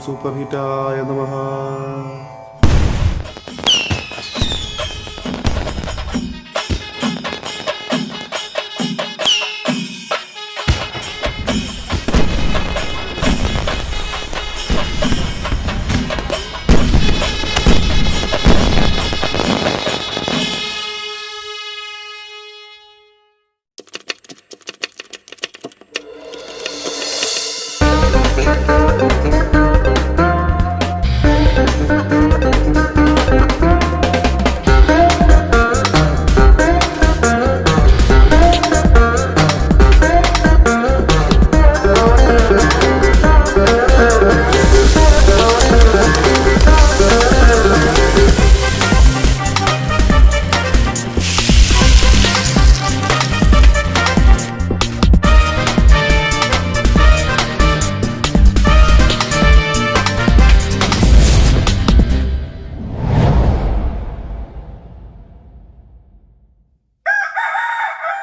Super ഹിറ്റായ നമഃ.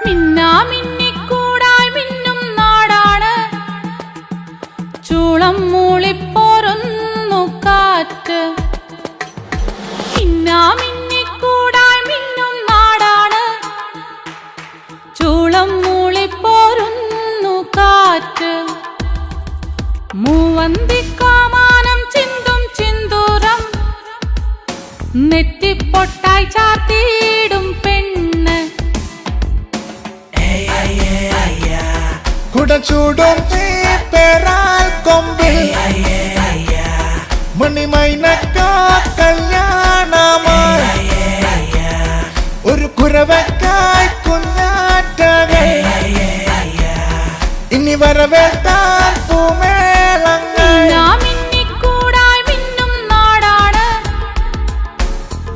മിന്നാമിന്നിക്കൂടായി മിന്നും നാടാണ്, ചൂളം മൂളിപ്പോരുന്നു കാറ്റ്. മിന്നാമിന്നിക്കൂടായി മിന്നും നാടാണ്, ചൂളം മൂളിപ്പോരുന്നു കാറ്റ്. മൂവന്തിക്കാമാനം ചിന്തും ചിന്തൂരം, നെറ്റിപ്പൊട്ടായി ചാർത്തിയിടും പെണ്ണ്. കുടച്ചൂടും പേരാൽ കൊമ്പിൽ മണിമൈനക്കാ കല്യാണമായി, ഒരു കുരവക്കായി കുഞ്ഞാറ്റകൾ ഇനി വരവേൽത്താൻ പൂമേളങ്ങൾ. മിന്നിക്കൂടായി മിന്നും നാടാണ്,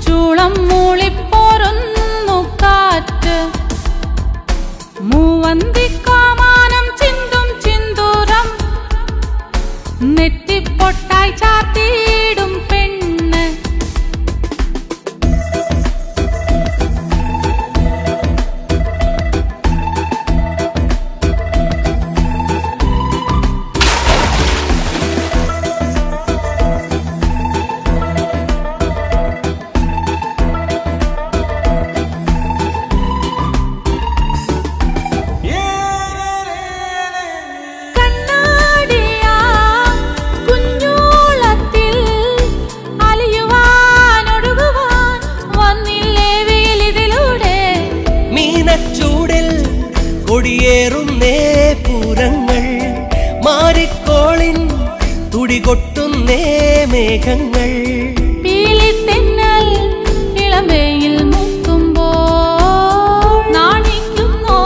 ചൂളം മൂളിപ്പോരുന്നു കാറ്റ്. മൂവന്തിക്കാമാനം ചിന്തും ചിന്തൂരം, നെറ്റിപ്പൊട്ടായി ചാർത്തിയിടും പെണ്ണ്. കൊടിയേറുന്നേ പൂരങ്ങൾ, മാറിക്കോളിൻ തുടികൊട്ടുന്നേ മേഘങ്ങൾ. പീലിത്തെന്നൽ ഇളമേയിൽ മുക്കുമ്പോൾ നാണിക്കുന്നോ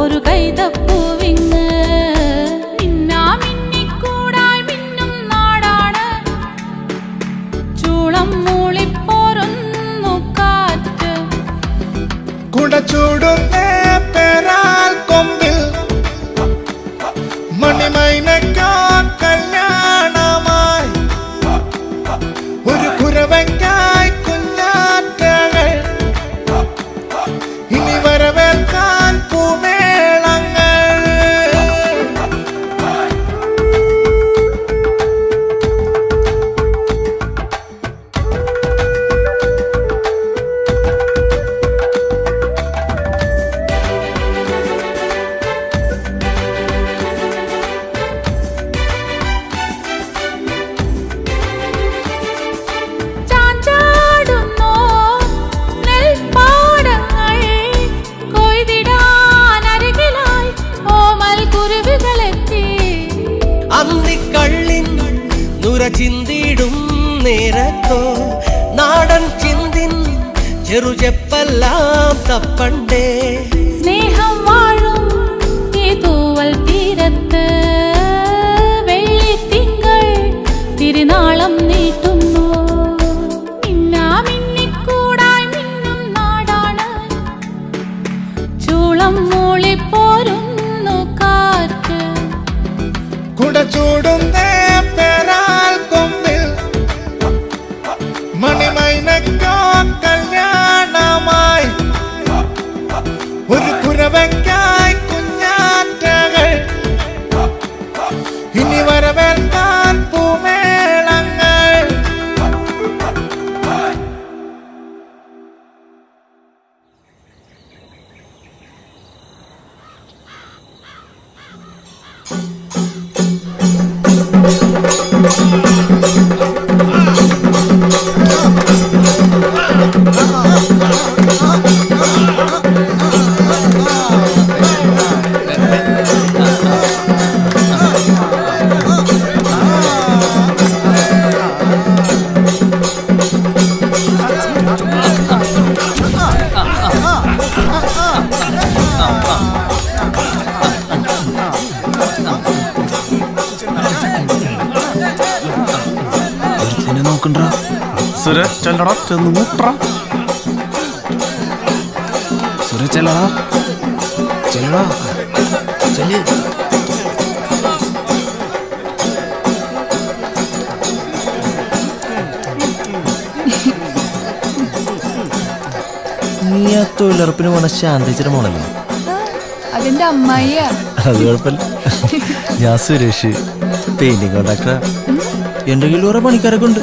ഒരു കൈതപ്പൂവിങ്ങ്. മിന്നാമിന്നിക്കൂടായി മിന്നും നാടാണ്, ചൂളം മൂളിപ്പോരുന്നു കാറ്റ്. കുടച്ചൂടുന്നേ പേരാൽ കൊമ്പിൽ മണിമൈനക്കാ കല്യാണമായി, ഒരു കുരവക്കായി കുഞ്ഞാറ്റകൾ ഇനി വരവേൽക്കാൻ പൂമേളങ്ങൾ. അന്തിക്കള്ളിൻ നുര ചിന്തിടും നേരത്തോ, നാടൻ ചിന്തിൻ ചെറുചെപ്പെല്ലാം തപ്പണ്ടേ. സ്നേഹം വാഴും ഈ തൂവൽ തീരത്ത്, വെള്ളിത്തിങ്കൾ തിരുനാളം നീട്ടുന്നു. മിന്നാമിന്നിക്കൂടായി മിന്നും നാടാണ്, ചൂളം മൂളിപ്പോരുന്നു കാറ്റ്. കുടച്ചൂടുന്നേ പേരാൽ കൊമ്പിൽ മണിമൈനക്കാ കല്യാണമായി, ഒരു കുരവക്കായി കുഞ്ഞാറ്റകൾ ഇനി വരവേൽക്കാൻ പൂമേ സുര ചെല്ലടാ ചെന്ന് മുട്ട സുര ചെല്ലടാ ചെല്ലടാ ചെല്ല് നീ ആ തൊഴിലുറപ്പിന് പോണ ശാന്തിച്ചിട്ട് പോണല്ലോ. അതിന്റെ അമ്മായിയാ. അത് കുഴപ്പമില്ല. ഞാൻ സുരേഷ്, പെയിന്റിങ് കോൺട്രാക്ടറാ. എന്റെ കയ്യിൽ കുറെ പണിക്കാരൊക്കെ ഉണ്ട്.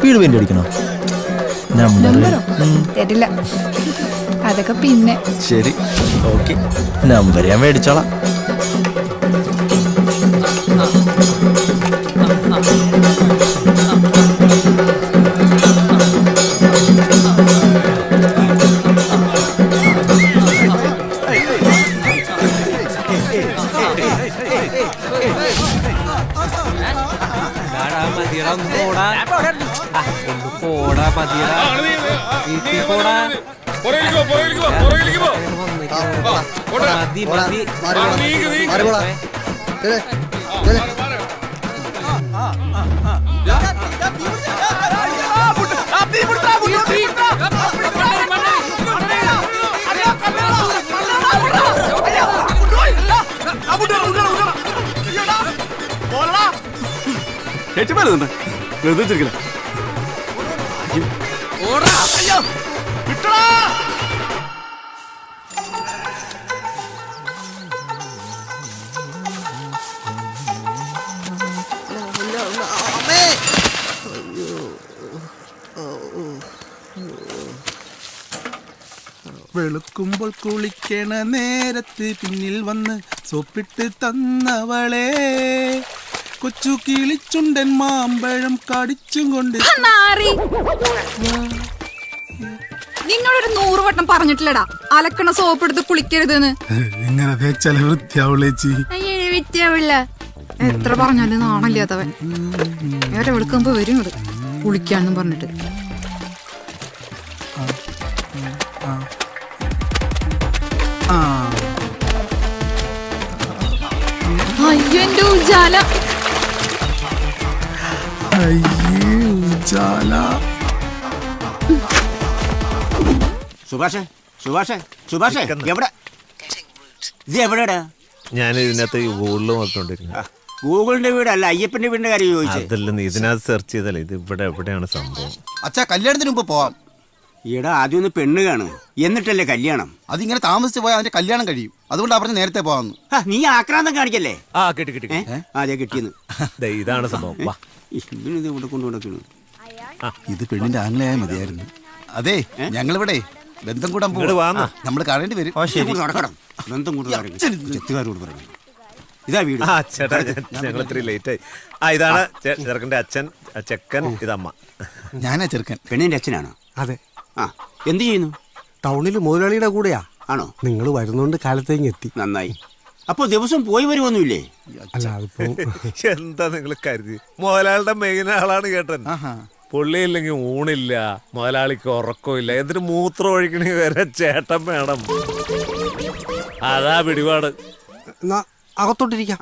വീട് പെയിന്റ് അടിക്കണോ? നമ്പറോ തരില്ല, അതൊക്കെ പിന്നെ. ശരി, ഓക്കെ, നമ്പർ ഞാൻ മേടിച്ചോളാം. വെളുക്കുമ്പോൾ കുളിക്കണ നേരത്ത് പിന്നിൽ വന്ന് സോപ്പിട്ട് തന്നവളെ, കൊച്ചു കിളിച്ചുണ്ടൻ മാമ്പഴം കടിച്ചും കൊണ്ട്. നിന്നോടൊരു 100 വട്ടം പറഞ്ഞിട്ടില്ലടാ അലക്കണ സോപ്പ് എടുത്ത് കുളിക്കരുതെന്ന്. ഇങ്ങനെ തേച്ചാൽ വൃത്തിയാവുള്ളേച്ചി. വൃത്തിയാവില്ല, എത്ര പറഞ്ഞാലും നാണല്ലാത്തവൻ. വേറെ വെളുക്കുമ്പോ വരും അത് കുളിക്കാന്നും പറഞ്ഞിട്ട്. അയ്യോ എന്റെ ഉജാല. സുഭാഷേ സുഭാഷേ സുഭാഷേ, എവിടെ ഇത്? എവിടെയാ? ഞാൻ ഇതിനകത്ത് ഗൂഗിളിൽ നോക്കിക്കൊണ്ടിരിക്കുന്നു. ഗൂഗിളിന്റെ വീടല്ല, അയ്യപ്പന്റെ വീടിന്റെ കാര്യം ചോദിച്ചത്. അതല്ല, നീ ഇതിനകത്ത് സെർച്ച് ചെയ്തല്ലേ. ഇത് ഇവിടെ എവിടെയാണ് സംഭവം? അച്ഛാ, കല്യാണത്തിന് മുമ്പ് പോവാം. ഈടാ ആദ്യം ഒന്ന് പെണ്ണ് കാണും, എന്നിട്ടല്ലേ കല്യാണം. അതിങ്ങനെ താമസിച്ച് പോയാൽ അതിന്റെ കല്യാണം കഴിയും. അതുകൊണ്ടാ പറഞ്ഞ് നേരത്തെ പോവാന്ന്. നീ ആക്രാന്തം കാണിക്കല്ലേ? കിട്ടി കിട്ടിയെന്ന്. ഇതാണ് സംഭവം. ഇതിനിത് ഇവിടെ കൊണ്ടുകൊടുക്കുന്നു. ഇത് പെണ്ണിന്റെ ആംഗ്ലയായ മതിയായിരുന്നു. അതെ, ഞങ്ങളിവിടെ ബന്ധം കൂടാൻ പോകും. നമ്മൾ കാണേണ്ടി വരും. നടക്കണം, ബന്ധം കൂട്ടുകാരോട് പറയും. ഇതാ വീട്. ചേട്ടാ, ഞങ്ങൾ ഇത്തിരി ലേറ്റ് ആയി. ഇതാണ് ചെറുക്കന്റെ അച്ഛൻ, ചെക്കൻ, ഇതമ്മ. ഞാനാ ചെറുക്കൻ. പെണ്ണിന്റെ അച്ഛനാണോ? അതെ. എന്ത് ചെയ്യുന്നു? ടൗണിൽ മുതലാളിയുടെ കൂടെയാ. ആണോ? നിങ്ങൾ വരുന്നോണ്ട് കാലത്തേക്ക് എത്തി. നന്നായി. അപ്പൊ ദിവസം പോയി വരുമൊന്നുമില്ലേ? അല്ല, അതിപ്പോ എന്താ നിങ്ങൾ കരുതി? മുതലാളിയുടെ മെയിൻ ആളാണ് കേട്ടൻ. പുള്ളിയില്ലെങ്കിൽ ഊണില്ല, മുതലാളിക്ക് ഉറക്കമില്ല, എന്തിന് മൂത്രം ഒഴിക്കണേ വരെ ചേട്ടൻ വേണം. അതാ പിടിപാട്. അകത്തോട്ടിരിക്കാം.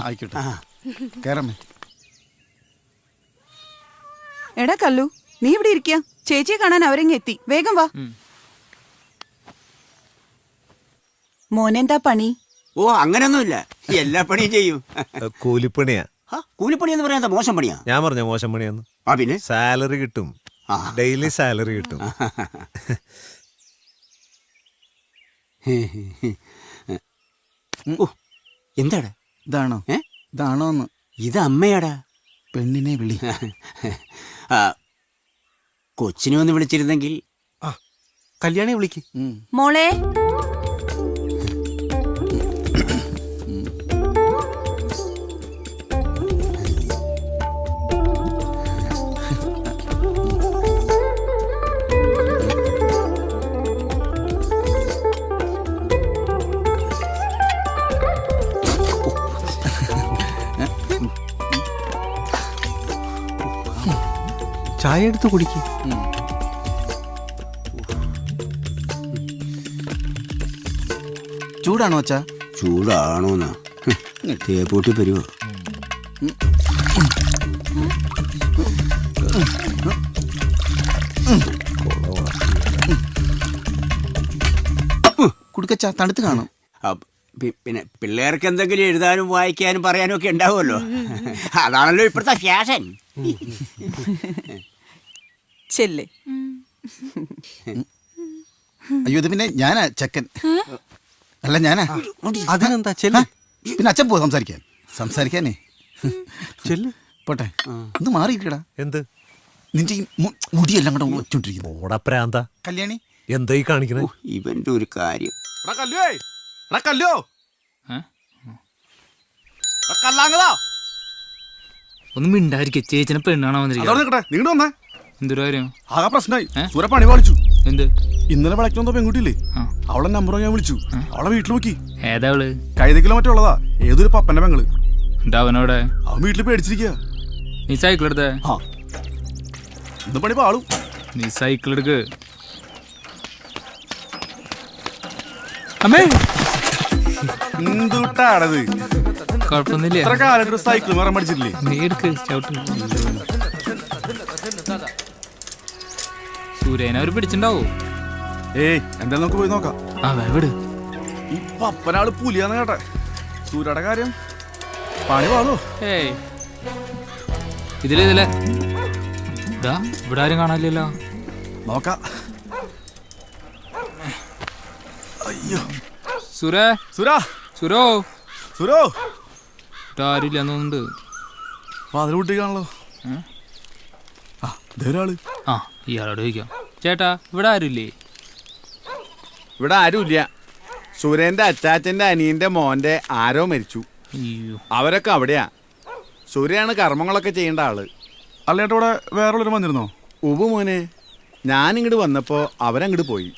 ആയിക്കോട്ടെ, കേറമ്മേ. എടാ കല്ലു, നീ ഇവിടെ ഇരിക്കുക. ചേച്ചിയെ കാണാൻ അവരെങ്ങ് എത്തി. വേഗം വാ. മോനെന്താ പണി? ഓ, അങ്ങനൊന്നുമില്ല, എല്ലാ പണിയും ചെയ്യും. കൂലിപ്പണിയാ. കൂലിപ്പണി എന്ന് പറയാ മോശം പണിയാ? ഞാൻ പറഞ്ഞ മോശം പണിയാന്ന്. പിന്നെ സാലറി കിട്ടും, ഡെയിലി സാലറി കിട്ടും. എന്താടാ? ഇതാണോ? ഇതാണോന്ന്? ഇത് അമ്മയാടാ. പെണ്ണിനെ വിളി. കൊച്ചിനെ ഒന്ന് വിളിച്ചിരുന്നെങ്കിൽ. കല്യാണി വിളിക്ക്. മോളെ, ചായ എടുത്ത് കുടിക്ക്. ചൂടാണോ അച്ഛാ? ചൂടാണോന്നാ തേപ്പൂട്ടി വരുമോ? കുടിക്കച്ചാ, തണുത്ത് കാണും. പിന്നെ പിള്ളേർക്ക് എന്തെങ്കിലും എഴുതാനും വായിക്കാനും പറയാനും ഒക്കെ ഉണ്ടാവുമല്ലോ. അതാണല്ലോ ഇപ്പോഴത്തെ ഫാഷൻ. ചെല്ലേ. അയ്യോ, ഇത് പിന്നെ ഞാനാ ചെക്കൻ. അല്ല ഞാനാ. അതിനെന്താ ചെല്ല്. പിന്നെ അച്ഛൻ പോ സംസാരിക്കാനേ. ചെല്ല്. പോട്ടെ, ഒന്ന് മാറിയിക്കടാ. എന്ത് നിന്റെ ഈ മുടിയെല്ലാം കൂടെ വെച്ചോണ്ടിരിക്കുന്നു. ഓടപ്രാന്ത കല്യാണി എന്താ ഈ കാണിക്കണേ? ഇവന്റെ ഒരു കാര്യം. ഒന്നും മിണ്ടായിരിക്കും. ചേച്ചിനെ പെണ്ണാണോ വന്നിരിക്കുന്നത്? എന്തൊരു കാര്യം? ആകെ പ്രശ്നമായി. സൂര്യ പണി പാളിച്ചു. എന്ത്? ഇന്നലെ വിളക്കുന്ന പെൺകുട്ടിയില്ലേ, അവളെ നമ്പർ ഞാൻ വിളിച്ചു. അവളെ വീട്ടിൽ നോക്കി. ഏതാ അവള്? കൈതക്കിലോ മറ്റുള്ളതാ, ഏതൊരു പപ്പന്റെ പെങ്ങള്. എന്താ അവനോടെ? അവൻ വീട്ടിൽ പേടിച്ചിരിക്കുക. നീ സൈക്കിൾ എടുത്തേ? ഇന്ന് പണി പാളും. നീ സൈക്കിൾ എടുക്ക്. അമ്മേ, എന്തുട്ടാണത്? കുഴപ്പമൊന്നുമില്ല. എത്ര കാലത്ത് സൈക്കിൾ മരം പഠിച്ചിട്ടില്ലേ? നീ എടുക്ക്, ചവിട്ട്. സൂര്യനെ അവര് പിടിച്ചിണ്ടാവോ? ഏയ്, എന്തായാലും നമുക്ക് പോയി നോക്കാം. വിട്. ഈ പപ്പനാള് പുലിയാന്ന് കേട്ടെ. സൂര്യയുടെ കാര്യം പണി പാളോ? ഏയ്, ഇതിലെ ഇവിടെ ആരും കാണാനില്ലല്ലോ. നോക്കാം. അയ്യോ, സുരോ ആരുമില്ല തോന്നുന്നുണ്ട്. അതിൽ വിട്ടിക്കാണല്ലോ. ഒരാള്. ഇയാളോട് ചോദിക്കാം. ചേട്ടാ, ഇവിടെ ആരുമില്ലേ? ഇവിടെ ആരുമില്ല. സുരേന്റെ അച്ചാച്ചന്റെ അനിയന്റെ മോന്റെ ആരോ മരിച്ചു. അവരൊക്കെ അവിടെയാ. സൂര്യാണ് കർമ്മങ്ങളൊക്കെ ചെയ്യേണ്ട ആള്. അല്ലേട്ടാ, ഇവിടെ വേറെ വന്നിരുന്നോ? ഉവ്വ് മോനെ, ഞാനിങ്ങോട്ട് വന്നപ്പോ അവരങ്ങോട്ട് പോയി.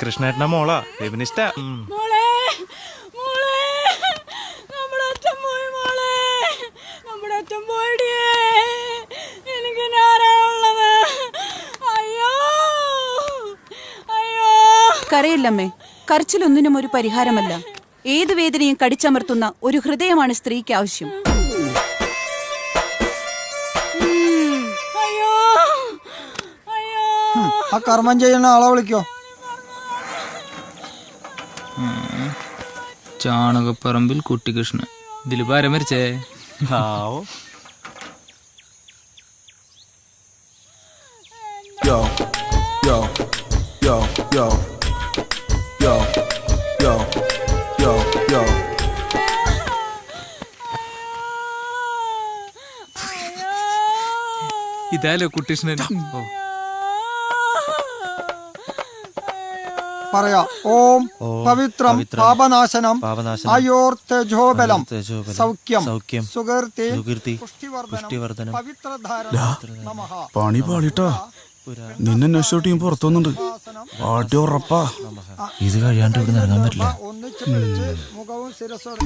കൃഷ്ണേട്ടന്റെ മോളാ, ഫെമിനിസ്റ്റാ. കരയില്ലമ്മേ, കരച്ചിലൊന്നിനും ഒരു പരിഹാരമല്ല. ഏത് വേദനയും കടിച്ചമർത്തുന്ന ഒരു ഹൃദയമാണ് സ്ത്രീക്ക് ആവശ്യം. ആ കർമ്മം ചെയ്യുന്ന ആളെ വിളിക്കോ? ചാണകപ്പറമ്പിൽ കുട്ടികൃഷ്ണൻ. ഇതില് ഭാരം മരിച്ചേ. Yo, yo, yo, yo, yo, yo, yo, yo. ഇതാലോ Kuttikrishnan. പറയാ. ഓം പവിത്രം പാപനാശനം ആയോർ തേജോബലം സൗഖ്യം സുകീർത്തി പുഷ്ടിവർദ്ധനം പവിത്രധാരണം നമഃ. പണി പാളിട്ടാ. നിന്നെ അന്വേഷിച്ചോട്ട് പുറത്തൊന്നുണ്ട്. പാട്ടി ഉറപ്പാ. ഇത് കഴിയാണ്ട് ഇവിടെ ഇറങ്ങാൻ പറ്റില്ല. ഒന്നിച്ച് പിടിച്ച് മുഖവും ശിരസ്സും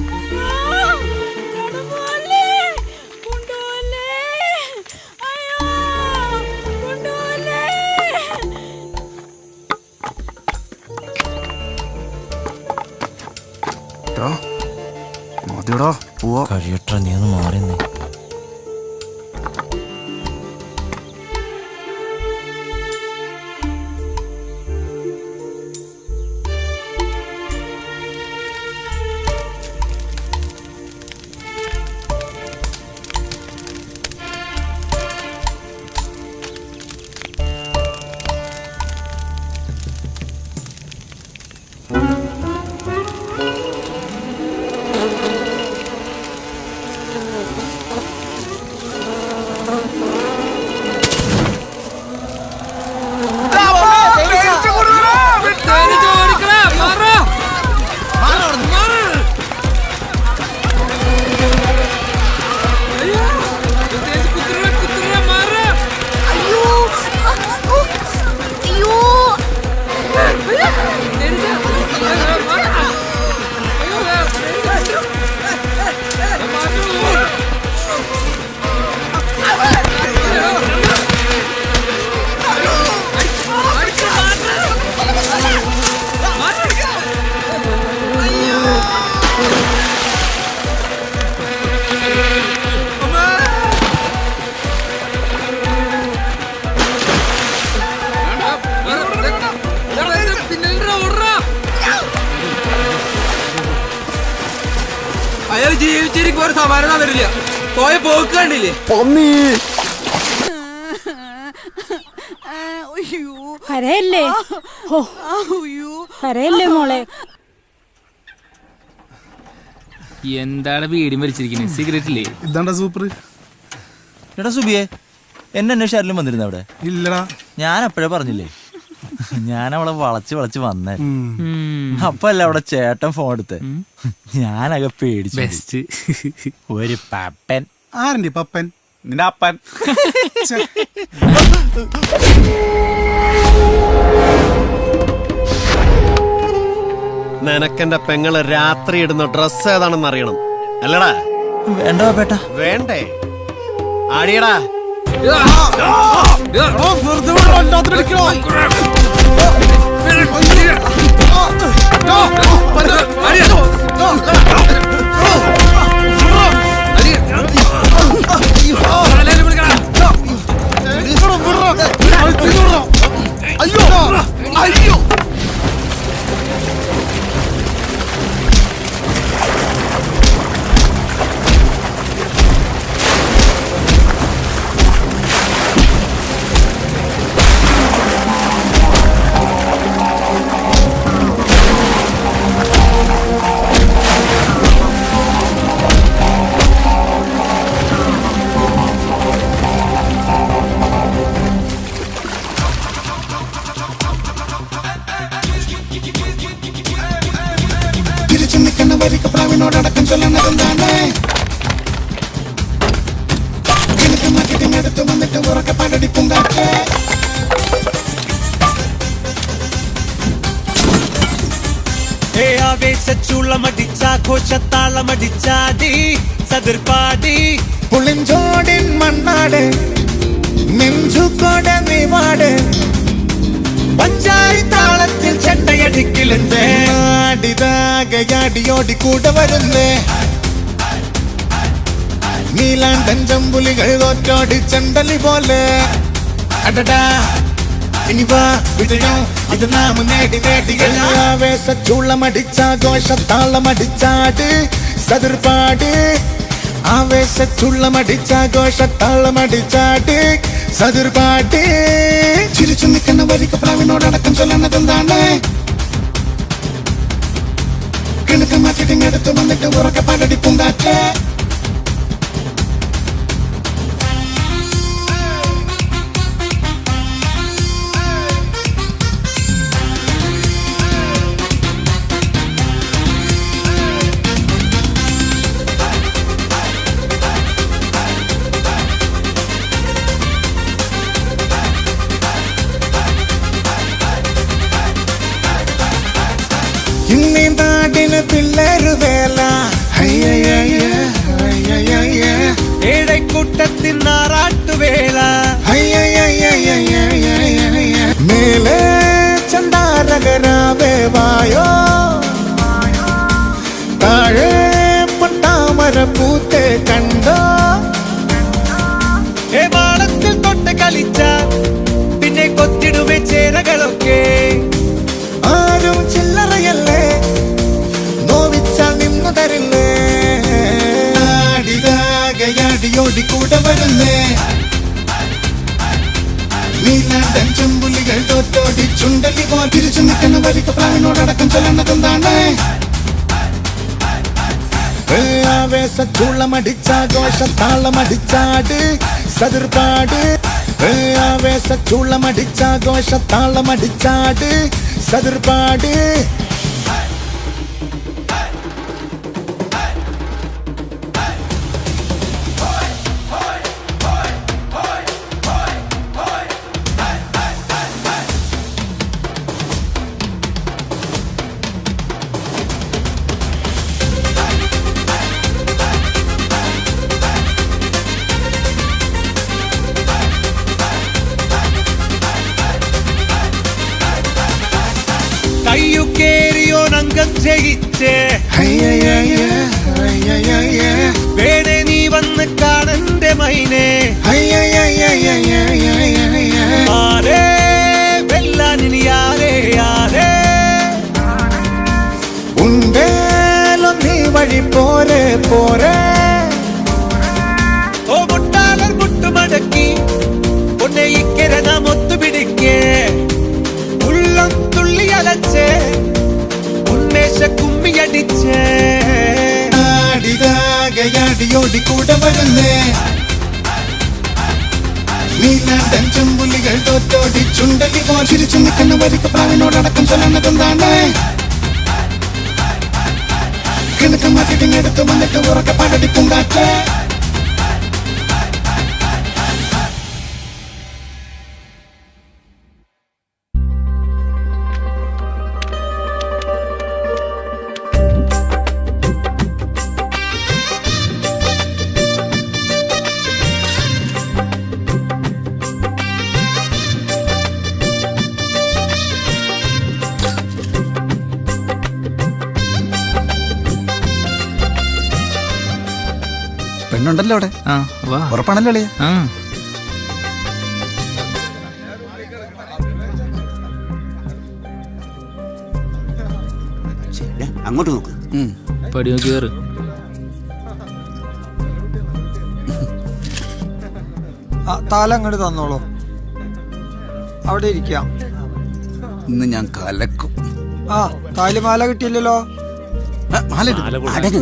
മതിയടാ, പോവാ. കഴിയട്ട, നീ ഒന്ന് മാറിന്നേ. ശരിക്കും ഒരു സമാധാനം വരില്ല. പോയ പോക്ക് കണ്ടില്ലേ? കരയല്ലേ കരയല്ലേ മോളെ. എന്താണ് വീടും വലിച്ചിരിക്കുന്നത്? സിഗരറ്റ് ഇല്ലേ? ഇതാണ്ടാ സൂപ്പർ. എടാ സുബിയെ, എന്നെ അന്വേഷിച്ചാലും വന്നിരുന്നു അവിടെ? ഇല്ലടാ, ഞാൻ അപ്പോഴേ പറഞ്ഞില്ലേ, ഞാൻ അവളെ വളച്ച് വന്നേ. അപ്പൊ അല്ല അവിടെ ചേട്ടൻ ഫോൺ എടുത്ത്. ഞാനൊക്കെ പേടിച്ചു. ഒരു പപ്പൻ. ആരണ്ടി പപ്പൻ? നിന്റെ അപ്പൻ. നിനക്കെന്റെ പെങ്ങള് രാത്രി ഇടുന്ന ഡ്രസ് ഏതാണെന്ന് അറിയണം അല്ലടാ? വേണ്ട പേട്ട. വേണ്ടേ? ആടിയടാ. അയ്യോ പ്രാവിനോടക്കം ചൊല്ലണതെന്താണ്? കിണക്ക് മാർക്കറ്റിംഗ് എടുത്ത് വന്നിട്ട് ഉറക്കെ പാടടിക്കും കാറ്റ്. പുളിഞ്ചോടിൻ മണ്ണാട് നെഞ്ചുകൊട നിവാട് പഞ്ചായത്താളത്തിൽ ചെണ്ടയടിക്കലുണ്ട്. ആടിതാകയാടിയോടി കൂടെ വരുന്നേ. നീലാണ്ടൻ ചമ്പുലികൾ തോറ്റോടി ചെണ്ടലി പോലെ. അടടാ ഇനി വാ വിജയം ഇത് നാം നേടി ആവേശച്ചുള്ളമടിച്ചാഘോഷത്താളമടിച്ചാട് സതിർപാട്. ആവേശച്ചുള്ളമടിച്ചാഘോഷത്താളമടിച്ചാട് സതിർപാട്. ചിരിച്ചു നിൽക്കുന്ന വരിക പ്രാവിനോടക്കം ചൊല്ലണതെന്താണ്? കിണക്ക് മാർക്കറ്റിംഗ് എടുത്ത് വന്നിട്ട് ഉറക്കെ പാടടിക്കും കാറ്റ്. ഇന്നീ നാടിന് പിള്ളേരു വേല. ഏഴക്കൂട്ടത്തിൻ നാറാട്ടുവേല. മേലെ ചണ്ടാരകരാവേ വായോ. താഴെ പൊട്ടാമര പൂത്തെ കണ്ടോ. മാളത്തിൽ തൊട്ട് കളിച്ച പിന്നെ കൊത്തിടുമേ ചേരകളൊക്കെ. ആരും ചില്ലറയല്ലേ, നോവിച്ചാൽ നിന്നു തരില്ലേ. ആടിതാകയാടിയോടി കൂടെ വരുന്നേ. നീലാണ്ടൻ ചെമ്പുലികൾ തോറ്റോടി ചുണ്ടലി പോ. തിരിച്ചു നിൽക്കുന്ന വരിക പ്രാവിനോടക്കം ചൊല്ലണതെന്താണ്? ആവേശച്ചുള്ളമടിച്ചാഘോഷത്താളമടിച്ചാട് സതിർപാട്. ആവേശച്ചുള്ളമടിച്ചാഘോഷത്താളമടിച്ചാട് സതിർപാട്. കയ്യുക്കേറിയോ നങ്കം ജയിച്ചേ. വേണേ നീ വന്ന് കാണന്റെ മൈനെ. ആരേ വെല്ലാനിനി ആരേ ആരേ. ഉണ്ടേലോ നീ വഴി പോരെ പോരെ ഓ മുട്ടാളർ മുട്ടുമടക്കി ഉന്നെ ഇക്കരെ നാം ഒത്തുപിടിക്കേ ഉള്ളം തുള്ളി അലച്ചേ ഉന്മേഷ കുമ്മിയടിച്ചേ ആടിതാകയാടിയോടി കൂടെ വരുന്നേ നീലാണ്ടൻ ചെമ്പുലികൾ തോറ്റോടി ചുണ്ടലി പോ ചിരിച്ചു നിൽക്കുന്ന വരിക്ക് പ്രാവിനോടടക്കം ചൊല്ലുന്നതെന്താണ് കിണക്ക് മാറ്റിട്ടിങ്ങെടുത്ത് വന്നിട്ട് ഉറക്കെ പാടടിക്കും കാറ്റ് പെണ്ണുണ്ടല്ലോ അവിടെ ഉറപ്പാണല്ലോ അളിയ അങ്ങോട്ട് നോക്ക് പടി നോക്കി കയറ് താല അങ്ങോട്ട് തന്നോളൂ അവിടെ ഇരിക്കാം ഇന്ന് ഞാൻ കലക്കും താലിമാല കിട്ടിയില്ലല്ലോ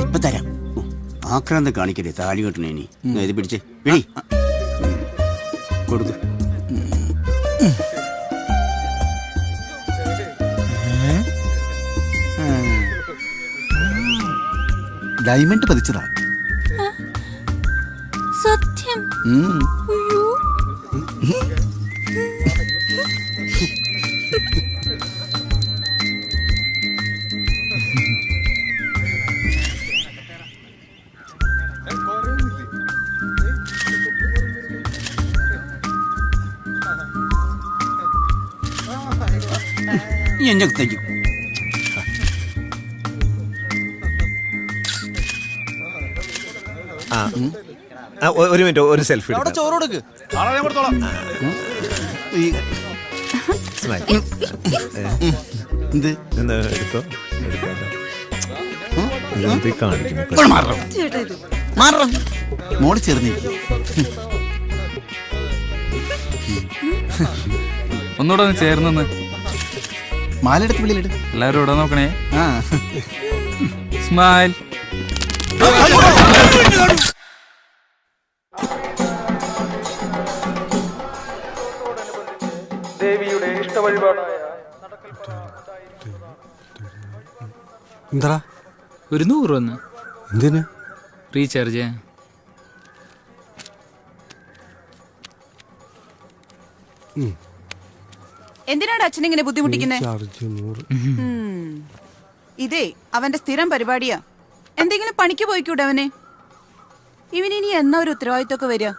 ഇപ്പൊ തരാം ആക്രാന്തം കാണിക്കരുത് താലി കെട്ടണേ ഇനി ഇത് പിടിച്ചേ പിടി കൊടുത്തു ഡയമണ്ട് പതിച്ചതാ സത്യം ഒരു മിനിറ്റ് ഒരു സെൽഫി ചോറ് കൊടുക്ക് ഞാൻ കൊടുത്തോളാം എടുത്തോ മോള് ചേർന്നിരിക്കും ഒന്നുകൂടെ ഒന്ന് ചേർന്ന് മാലെടുത്ത് വിളിയിലിട് എല്ലാവരും ഇവിടെ നോക്കണേ സ്മൈൽ ദേവിയുടെ ഇഷ്ട വഴിപാടായ എന്താ ഒരു 100 വന്ന് എന്തിന് റീചാർജ് എന്തിനാണ് അച്ഛനിങ്ങനെ ബുദ്ധിമുട്ടിക്കുന്നേ ഇതേ അവന്റെ സ്ഥിരം പരിപാടിയാ എന്തെങ്കിലും പണിക്ക് പോയിക്കൂടെ അവനെ ഇവനിനി എന്നാ ഒരു ഉത്തരവാദിത്വമൊക്കെ വരിക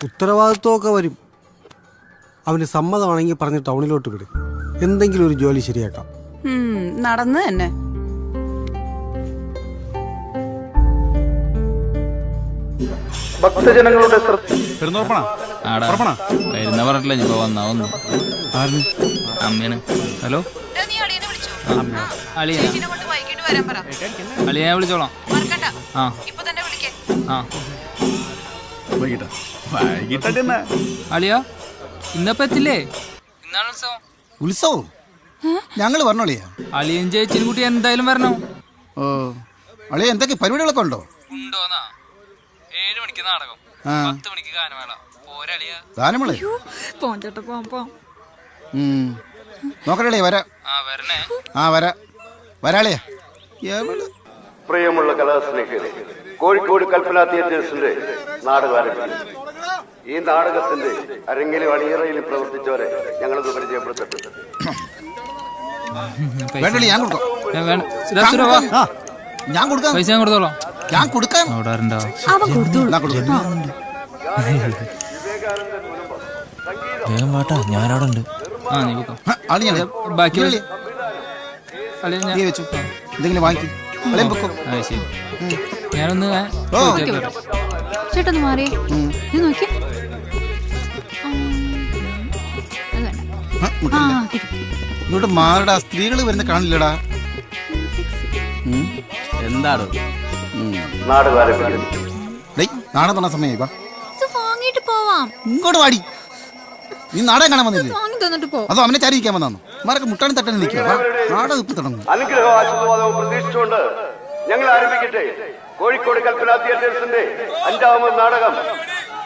ഉത്തരവാദിത്വമൊക്കെ വരും. അവന് സമ്മതമാണെങ്കിൽ പറഞ്ഞ് ടൗണിലോട്ട് വിട്, എന്തെങ്കിലും ഒരു ജോലി ശരിയാക്കാം. നടന്നു തന്നെ. ഭക്തജനങ്ങളുടെ വരുന്ന പറഞ്ഞില്ല ഇപ്പൊ വന്നാ വന്നു. അമ്മയാണ്. ഹലോ അളിയ ഞാൻ വിളിച്ചോളാം. അളിയ ഇന്നപ്പോ എത്തില്ലേ? ഇന്നാണ് ഉത്സവം. ഉത്സവം ഞങ്ങള് പറഞ്ഞോളിയാ. അളിയൻ ചേച്ചിനും കുട്ടി എന്തായാലും വരണം. ഓ അളിയ എന്തൊക്കെ പരിപാടികളൊക്കെ ഉണ്ടോ? ഉണ്ടോന്നാ? 7 മണിക്ക് നാടകം, 10 മണിക്ക് ഗാനമേള. പോരളിയ ഗാനമേള നോക്കട്ടെ വരാ. വരാളിയാ. പ്രിയമുള്ള കലാസ്നേഹികളെ, കോഴിക്കോട് കൽപ്പന തിയേറ്റേഴ്സിന്റെ നാടകം ആരംഭിക്കുന്നു. ഈ നാടകത്തിന്റെ അരങ്ങിലും അണിയറയിലും പ്രവർത്തിച്ചവരെ ഞങ്ങളത് പരിചയപ്പെടുത്തട്ടെ. ഞാൻ കൊടുക്കാം. പൈസ ഞാൻ കൊടുത്തോളാം. ഞാൻ കൊടുക്കാം. ഞാനവിടെ ഉണ്ട്. ബാക്കി എന്തെങ്കിലും വാങ്ങി ഞാനൊന്ന് ചേട്ടൊന്ന് മാറിയേ. നോക്കി ഇങ്ങോട്ട് മാറടാ. സ്ത്രീകൾ വരുന്ന കാണില്ലടാ. എന്താടോ നാടകം ആരംഭിക്കുന്നു. നാടകം തുടങ്ങുന്ന സമയമായി വാ. വാങ്ങിട്ട് പോവാം. ഇങ്ങോട്ട് വാടി. നീ നാടകം കാണാൻ വന്നില്ലേ? വാങ്ങി തന്നിട്ട് പോ. അതോ അവനെ ചാരിക്കാൻ വന്നു? മാരൊക്കെ മുട്ടാണി തട്ടാൻ നിൽക്കുക. നാടകം ഇപ്പൊ തുടങ്ങും. അനുഗ്രഹവും ആശീർവാദവും പ്രതീക്ഷിച്ചുകൊണ്ട് ഞങ്ങൾ ആരംഭിക്കട്ടെ. കോഴിക്കോട് കൽപ്പന തിയേറ്റേഴ്സിന്റെ 5ാമത് നാടകം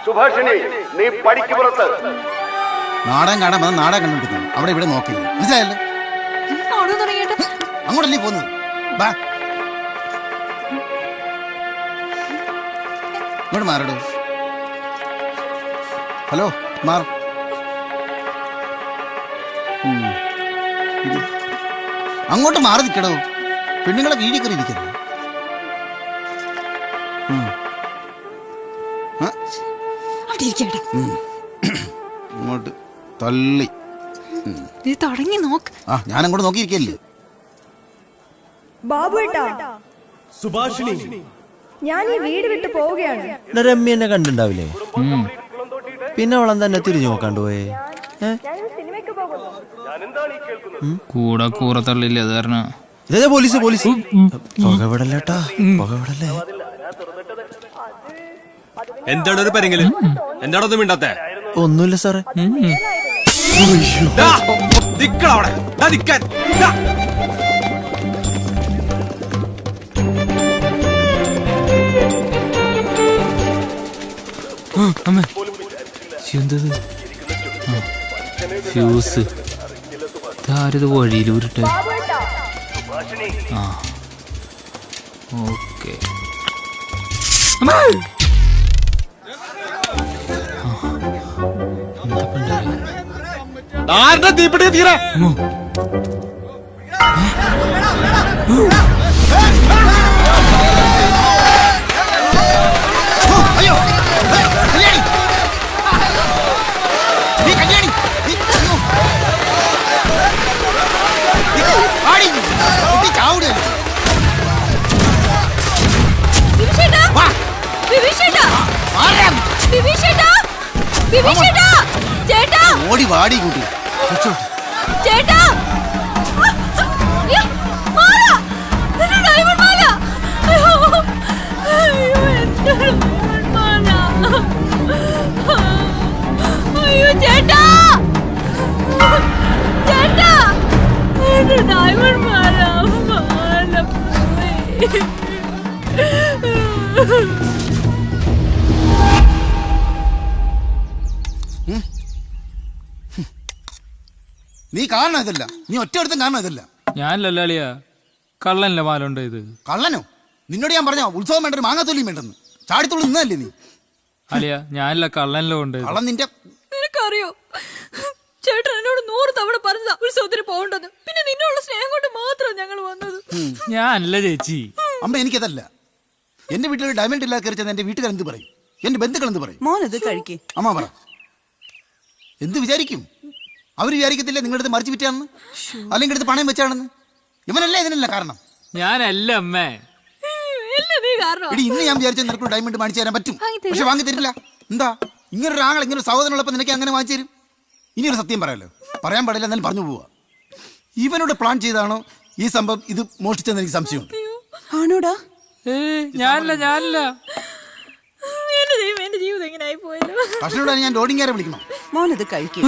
സുഭാഷിണി നീ പടിക്ക് പുറത്ത്. നാടകം കാണാൻ വന്ന നാടകം കണ്ടുപിടിക്കണം. അവിടെ ഇവിടെ നോക്കില്ല. മനസ്സിലായല്ലേ? അങ്ങോട്ടല്ലേ പോകുന്നത്? ബാ ഇങ്ങോട്ട് മാറടോ. ഹലോ മാർ. അങ്ങോട്ട് മാറി നിൽക്കടോ. പെണ്ണുങ്ങളെ വീഴി കയറി ഇരിക്കുന്നു. അങ്ങോട്ട് തള്ളി തുടങ്ങി നോക്ക്. ഞാൻ അങ്ങോട്ട് നോക്കിയിരിക്കല്ലേ. ബാബുട്ടാ, സുഭാഷിണി, ഞാൻ ഈ വീട് വിട്ട് പോവുകയാണ്. രമ്യ എന്നെ കണ്ടിണ്ടാവില്ലേ? പിന്നെ അവളെന്താ തന്നെ തിരിഞ്ഞു നോക്കാണ്ട് പോയേ? കൂടെ കൂറ തള്ളില്ലേ അത് കാരണം. ഇതേ പോലീസ് പോലീസ് പുകവിടല്ലേട്ടാ, പുകവിടല്ലേ. എന്താണ് ഒരു പരിങ്ങല്? എന്താണ് ഒന്നും മിണ്ടാത്തെ? ഒന്നുമില്ല സാറേ. എന്തത്? ഫ്യൂസ് ഇതാരത് വഴിയിലൂരിട്ടെ. ആ ഓക്കെ. തീപ്പിടി തീരെ ഓടി വാടി കൂട്ടി. ചേട്ടാ അയ്യോ ചേട്ടാ, ചേട്ടാ ഡയമണ്ട് മാല നീ കാണണം ഇതല്ല. നീ ഒറ്റ എടുത്തും കാണണം ഇതല്ല. ഞാനല്ല അളിയ, കള്ളനല്ല മാലുണ്ട് ഇത്. കള്ളനോ? നിന്നോട് ഞാൻ പറഞ്ഞ ഉത്സവം വേണ്ട, ഒരു മാങ്ങാത്തൊലിയും വേണ്ടെന്ന്. ചാടിത്തുള്ളി നിന്നല്ലേ നീ? അളിയ ഞാനല്ല, കള്ളനല്ലോ ഉണ്ട്. കള്ളൻ നിന്റെ. നിനക്കറിയോ ചേട്ടൻ എന്നോട് 100 തവണ പറഞ്ഞതാ ഉത്സവത്തിന് പോകണ്ടെന്ന്. പിന്നെ നിന്നുള്ള സ്നേഹം കൊണ്ട് മാത്രം ഞങ്ങൾ വന്നത്. ഞാനല്ല ചേച്ചി. അമ്മ എനിക്കതല്ല. എന്റെ വീട്ടിൽ ഒരു ഡയമണ്ട് ഇല്ലാതെ കയറി ചെന്ന് എന്റെ വീട്ടുകാർ എന്ത് പറയും? എന്റെ ബന്ധുക്കൾ എന്ത് പറയും? മോനത് കഴിക്കേ. അമ്മ പറ. എന്ത് വിചാരിക്കും? അവർ വിചാരിക്കത്തില്ല നിങ്ങളുടെ അടുത്ത് മറിച്ച് വിറ്റാണെന്ന്, അല്ലെങ്കിൽ എടുത്ത് പണയം വെച്ചാണെന്ന്. ഇവനല്ലേ ഇതിനല്ല കാരണം. ഞാനല്ല അമ്മേ. ഇനി ഇന്ന് ഞാൻ വിചാരിച്ച നിനക്ക് ഡയമണ്ട് വാങ്ങിച്ചു തരാൻ പറ്റും, പക്ഷെ വാങ്ങി തരില്ല. എന്താ ഇങ്ങനൊരു ആങ്ങൾ, ഇങ്ങനൊരു സഹോദരനുള്ളപ്പോൾ നിനക്ക് അങ്ങനെ വാങ്ങിച്ചു തരും? ഇനിയൊരു സത്യം പറയാലോ, പറയാൻ പാടില്ല, എന്നാലും പറഞ്ഞു പോവാ. ഇവനോട് പ്ലാൻ ചെയ്താണോ ഈ സംഭവം ഇത് മോഷ്ടിച്ചെന്ന് എനിക്ക് സംശയമുണ്ട്. ആണോടാ? ഞാനല്ല. എന്റെ ജീവിതം ഇങ്ങനെ ആയി പോയല്ലോ. ഭക്ഷണോടാണ് ഞാൻ ലോഡിംഗാരെ വിളിക്കണം. മോനത് കഴിക്കേ.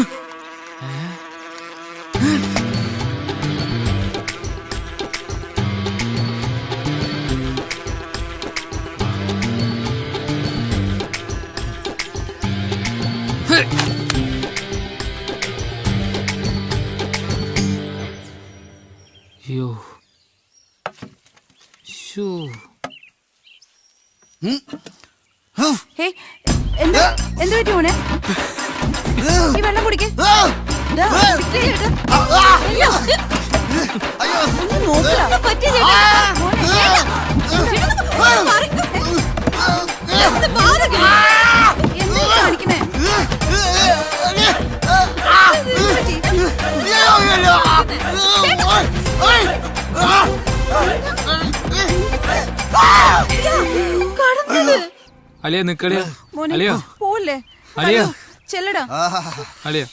അയ്യോ എന്താ പറ്റി മോനെ? ഈ വെള്ളം കുടിക്കേ. കാണിക്കണേ? അലിയ നിക്കളിയ. അലിയ പോലെ അലിയ ചെല്ലടാ. അലിയ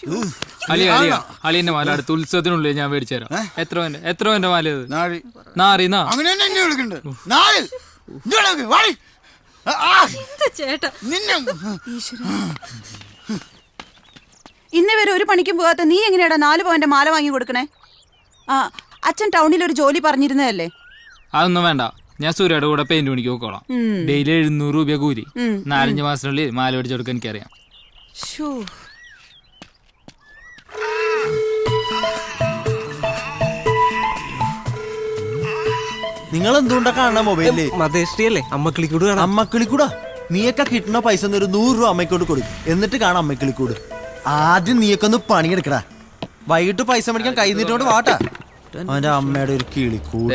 അലിയ അലിയ അലിയന്റെ മാല അടുത്ത ഉത്സവത്തിനുള്ളിൽ ഞാൻ മേടിച്ചു തരാം. എത്ര എന്റെ മാല? നാറി. അങ്ങനെ തന്നെ വിളിക്കണ്ട്. ചേട്ടാ ഇന്നേ വരെ ഒരു പണിക്കും പോകാത്ത നീ എങ്ങനെയാടാ 4 പവന്റെ മാല വാങ്ങി കൊടുക്കണേ? ആ അച്ഛൻ ടൗണിൽ ഒരു ജോലി പറഞ്ഞിരുന്നതല്ലേ? അതൊന്നും വേണ്ട, ഞാൻ സൂര്യയുടെ കൂടെ പെയിന്റ് പണിക്ക് പോക്കോളാം. ഡെയിലി 700 രൂപ കൂലി. 4-5 മാസത്തിനുള്ളിൽ മാല മേടിച്ചു കൊടുക്കാൻ എനിക്കറിയാം. നിങ്ങൾ എന്തുകൊണ്ടാ കാണാ മൊബൈലില്? മതേഷ്ടിയല്ലേ അമ്മക്കിളിക്കൂട് കാണാം. അമ്മക്കിളിക്കൂടാ? നീയൊക്കെ കിട്ടുന്ന പൈസ 100 രൂപ അമ്മയ്ക്കോട് കൊടുക്കും, എന്നിട്ട് കാണാം അമ്മക്കിളിക്കൂട്. ആദ്യം നീയൊക്കെ ഒന്ന് പണിയെടുക്കടാ. വൈകിട്ട് പൈസ മേടിക്കാൻ കൈ നീട്ടോണ്ട് വാട്ടാ. അവന്റെ അമ്മയുടെ ഒരു കിളിക്കൂട്.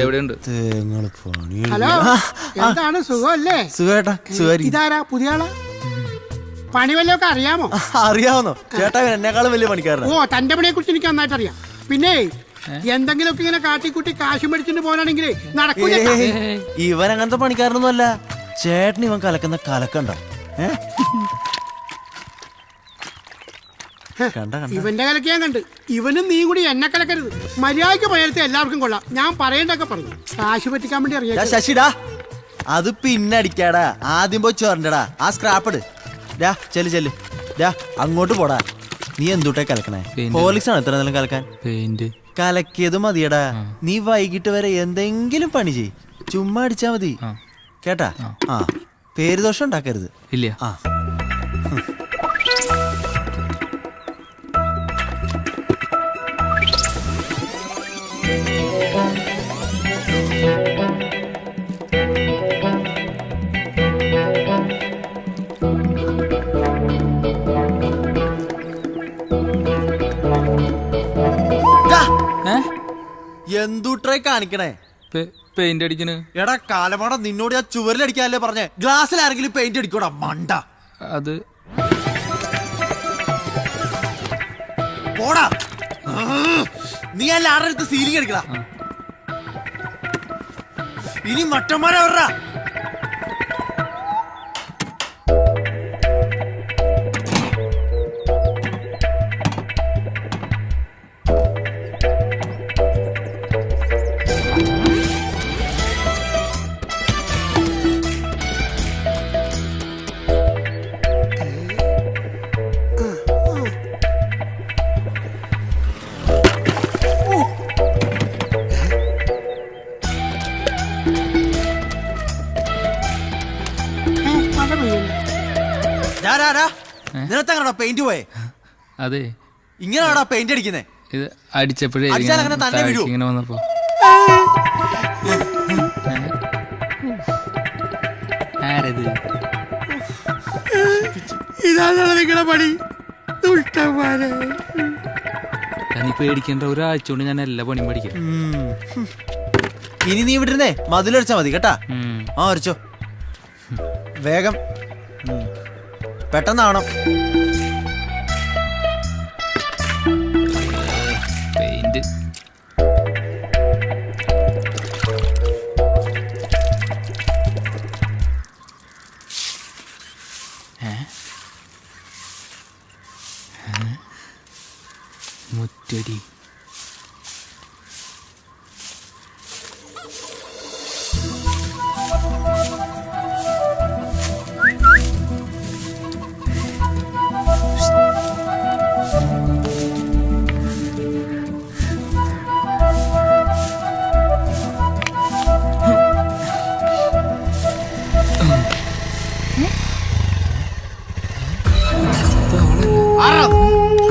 ഹലോ, എന്താണ് സുഖമല്ലേ? സുഖേട്ടാ, സുഖായിരിക്കും. ഇതാരാ പുതിയ ആളാ? പണി വല്ലതൊക്കെ അറിയാമോ? അറിയാവുന്നോ ചേട്ടാ? എന്നെക്കാളും വലിയ പണിക്കാരനാ. ഓ, തന്റെ പണിയെ കുറിച്ച് എനിക്ക് നന്നായിട്ട് അറിയാം. പിന്നെ എന്തെങ്കിലുമൊക്കെ ഇങ്ങനെ കാട്ടിക്കൂട്ടി കാശ് മേടിച്ചിട്ട് പോകാനാണെങ്കിൽ നടക്കൂല. ഇവൻ അങ്ങനത്തെ പണിക്കാരനൊന്നും അല്ല ചേട്ടൻ. ഇവൻ കലക്കുന്ന കലക്കണ്ട. ഇവന്റെ കലക്ക് ഞാൻ കണ്ട്. ഇവനും നീ കൂടി എന്നെ കലക്കരുത്. മര്യാദയ്ക്ക് പണിയെടുത്ത് എല്ലാവർക്കും കൊള്ളാം. ഞാൻ പറയേണ്ടൊക്കെ പറഞ്ഞു. കാശ് പറ്റിക്കാൻ വേണ്ടി അറിയാം. ശശിടാ, അത് പിന്നെ അടിക്കാടാ. ആദ്യം പോയി ചോരണ്ടടാ. ആ സ്ക്രാപ്പ് ഇട്. ചെല്ല് ചെല്ല്. അങ്ങോട്ട് പോടാ. നീ എന്തുട്ടേ കലക്കണേ? പോലീസാണ് ഇത്ര നേരം കലക്കാൻ? കലക്കിയത് മതിയടാ. നീ വൈകിട്ട് വരെ എന്തെങ്കിലും പണി ചെയ്. ചുമ്മാ അടിച്ചാ മതി കേട്ടാ. ആ, പേര് ദോഷം ഉണ്ടാക്കരുത്. ഇല്ല. ആ എന്തുട്രേ കാണിക്കണേ? പെയിന്റ് അടിക്കണ്. എടാ കാലമാട, നിന്നോട് ഞാൻ ചുവരിലടിക്കാനല്ലേ പറഞ്ഞേ? ഗ്ലാസ്സിൽ ആരെങ്കിലും പെയിന്റ് അടിക്കൂടാ മണ്ട. അത് പോടാ. നീ അല്ല ആരുടെ അടുത്ത് സീലിംഗ് അടിക്കടാ. ഇനി മറ്റന്മാരെ വരാ. നിനത്തങ്ങനാ പെയിന്റ് പോയേ? അതെ, ഇങ്ങനെയാണോ പെയിന്റ് അടിക്കുന്നേ? ഇത് അടിച്ചപ്പോഴേ തന്നെ വീഴൂ. ഇങ്ങനെ വന്നപ്പോ ഇതാണ് നിങ്ങളുടെ പണി. ദുഷ്ടന്മാരെ, തനി പേടിക്കേണ്ട. ഒരാഴ്ച കൊണ്ട് ഞാൻ എല്ലാ പണിയും പഠിക്കാം. ഇനി നീ വിട്ടിരുന്നേ മതിലടിച്ചാ മതി കേട്ടാ. ആ വരച്ചോ വേഗം, പെട്ടെന്നാവണം. പെയിന്റ് മുറ്റടി.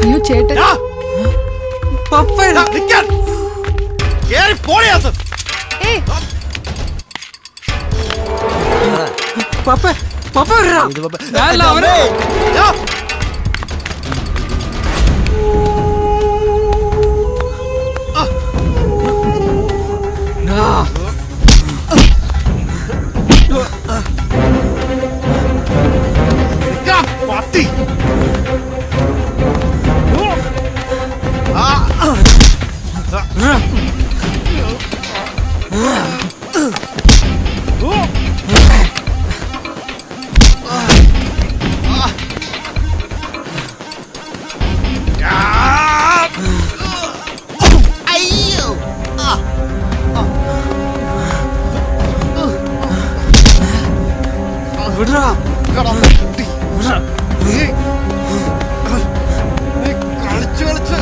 അയ്യോ ചേട്ടൻ, കളിച്ച് കളിച്ച്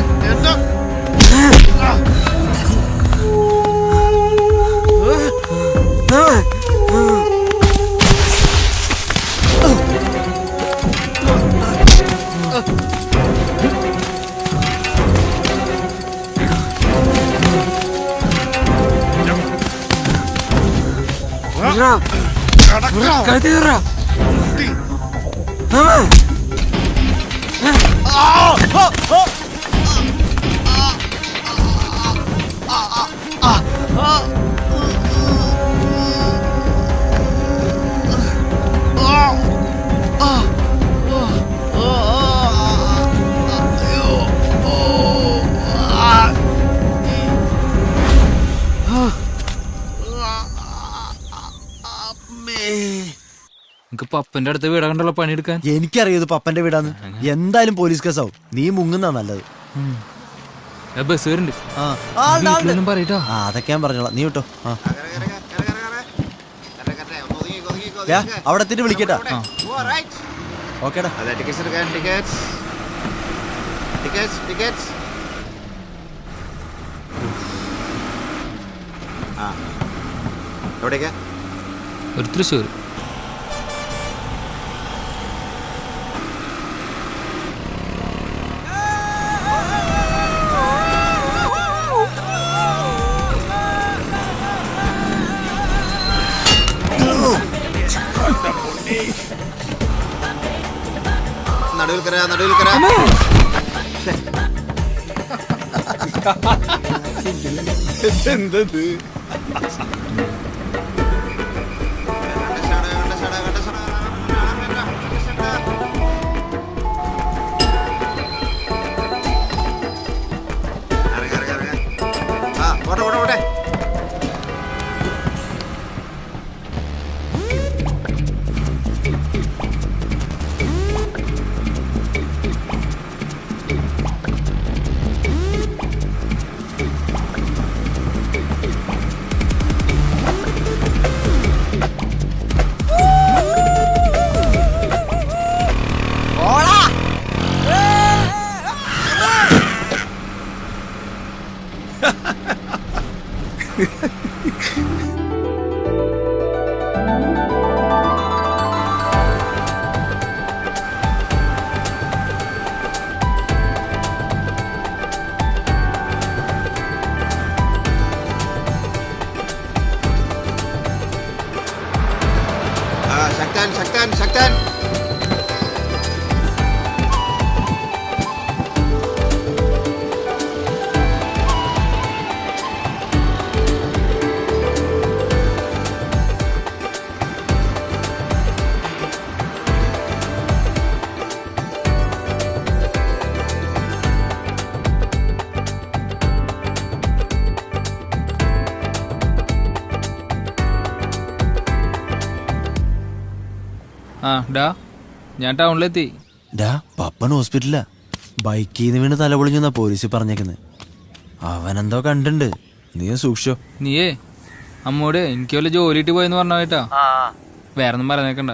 എന്റെ പപ്പന്റെ അടുത്ത് വീടാ കണ്ടുള്ള പണിയെടുക്കാൻ. എനിക്കറിയാം ഇത് പപ്പന്റെ വീടാന്ന്. എന്തായാലും പോലീസ് കേസാവും. നീ മുങ്ങുന്നാ നല്ലത്. ബസ് വരുന്നുണ്ട് പറയട്ടോ. അതൊക്കെ ഞാൻ പറഞ്ഞോളാം. നീ വിട്ടോ. അവിടെ എത്തിട്ട് വിളിക്കട്ടാ. ഓക്കേടാ. എവിടേക്കാ? ഒരു തൃശ്ശൂർ. നടുവിൽ കരാ. എന്തത്? ഓട്ടെ. ശക്തൻ. ഞാൻ ടൗണിലെത്തി. പപ്പൻ ഹോസ്പിറ്റലാ. ബൈക്കിൽ നിന്ന് വീണ് തലപൊളിഞ്ഞെന്നാ പോലീസ് പറഞ്ഞേക്കുന്നത്. അവനെന്തോ കണ്ടിട്ടുണ്ട്. നീ സൂക്ഷിച്ചോ. നീയേ അമ്മോട് എനിക്ക് വല്ല ജോലിയിട്ട് പോയെന്ന് പറഞ്ഞ കേട്ടാ. വേറൊന്നും പറഞ്ഞേക്കണ്ട.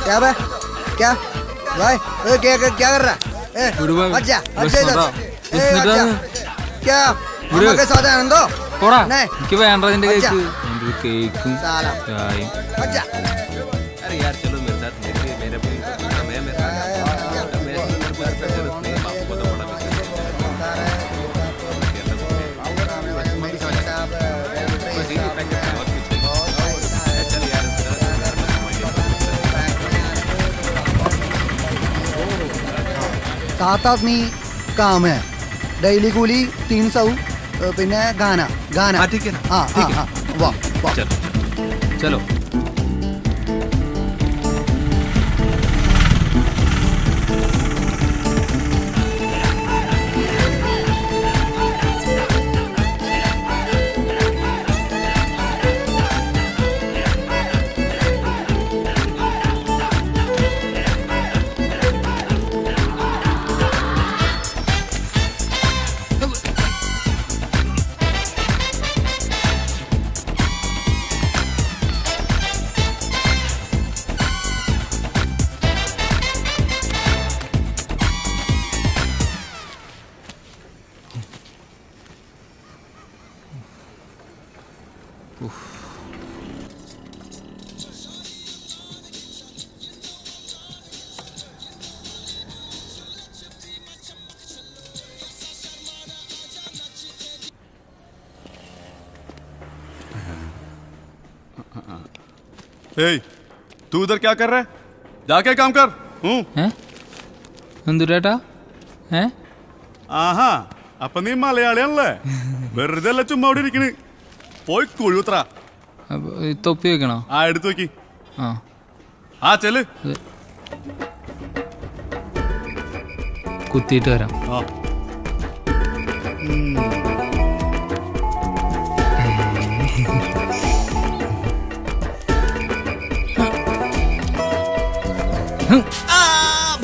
क्या बे क्या भाई क्या कर रहा है अच्छा क्या मम्मा के साथ आनंदो എനിക്ക് വേണ്ട അതിന്റെ കേക്ക് കേക്കും ചായയും अच्छा अरे यार चलो मेरे साथ मेरे भी मैं आपको तो बड़ा सात आदमी काम है डेली कूली 300 പിന്നെ गाना गाना ठीक है हाँ हाँ हाँ वाह वाह चलो तू उधर क्या कर रहा है? जाके काम कर. എന്തുരേട്ടാ ആഹാ അപ്പൊ നീ മലയാളിയാണല്ലേ? വെറുതെ അല്ല ചുമ്മാ അവിടെ ഇരിക്കണ്. പോയി കുഴുത്ര. തൊപ്പി വെക്കണോ? ആ എടുത്തു വെക്കി. ആ ചെല്. കുത്തിയിട്ട് വരാം.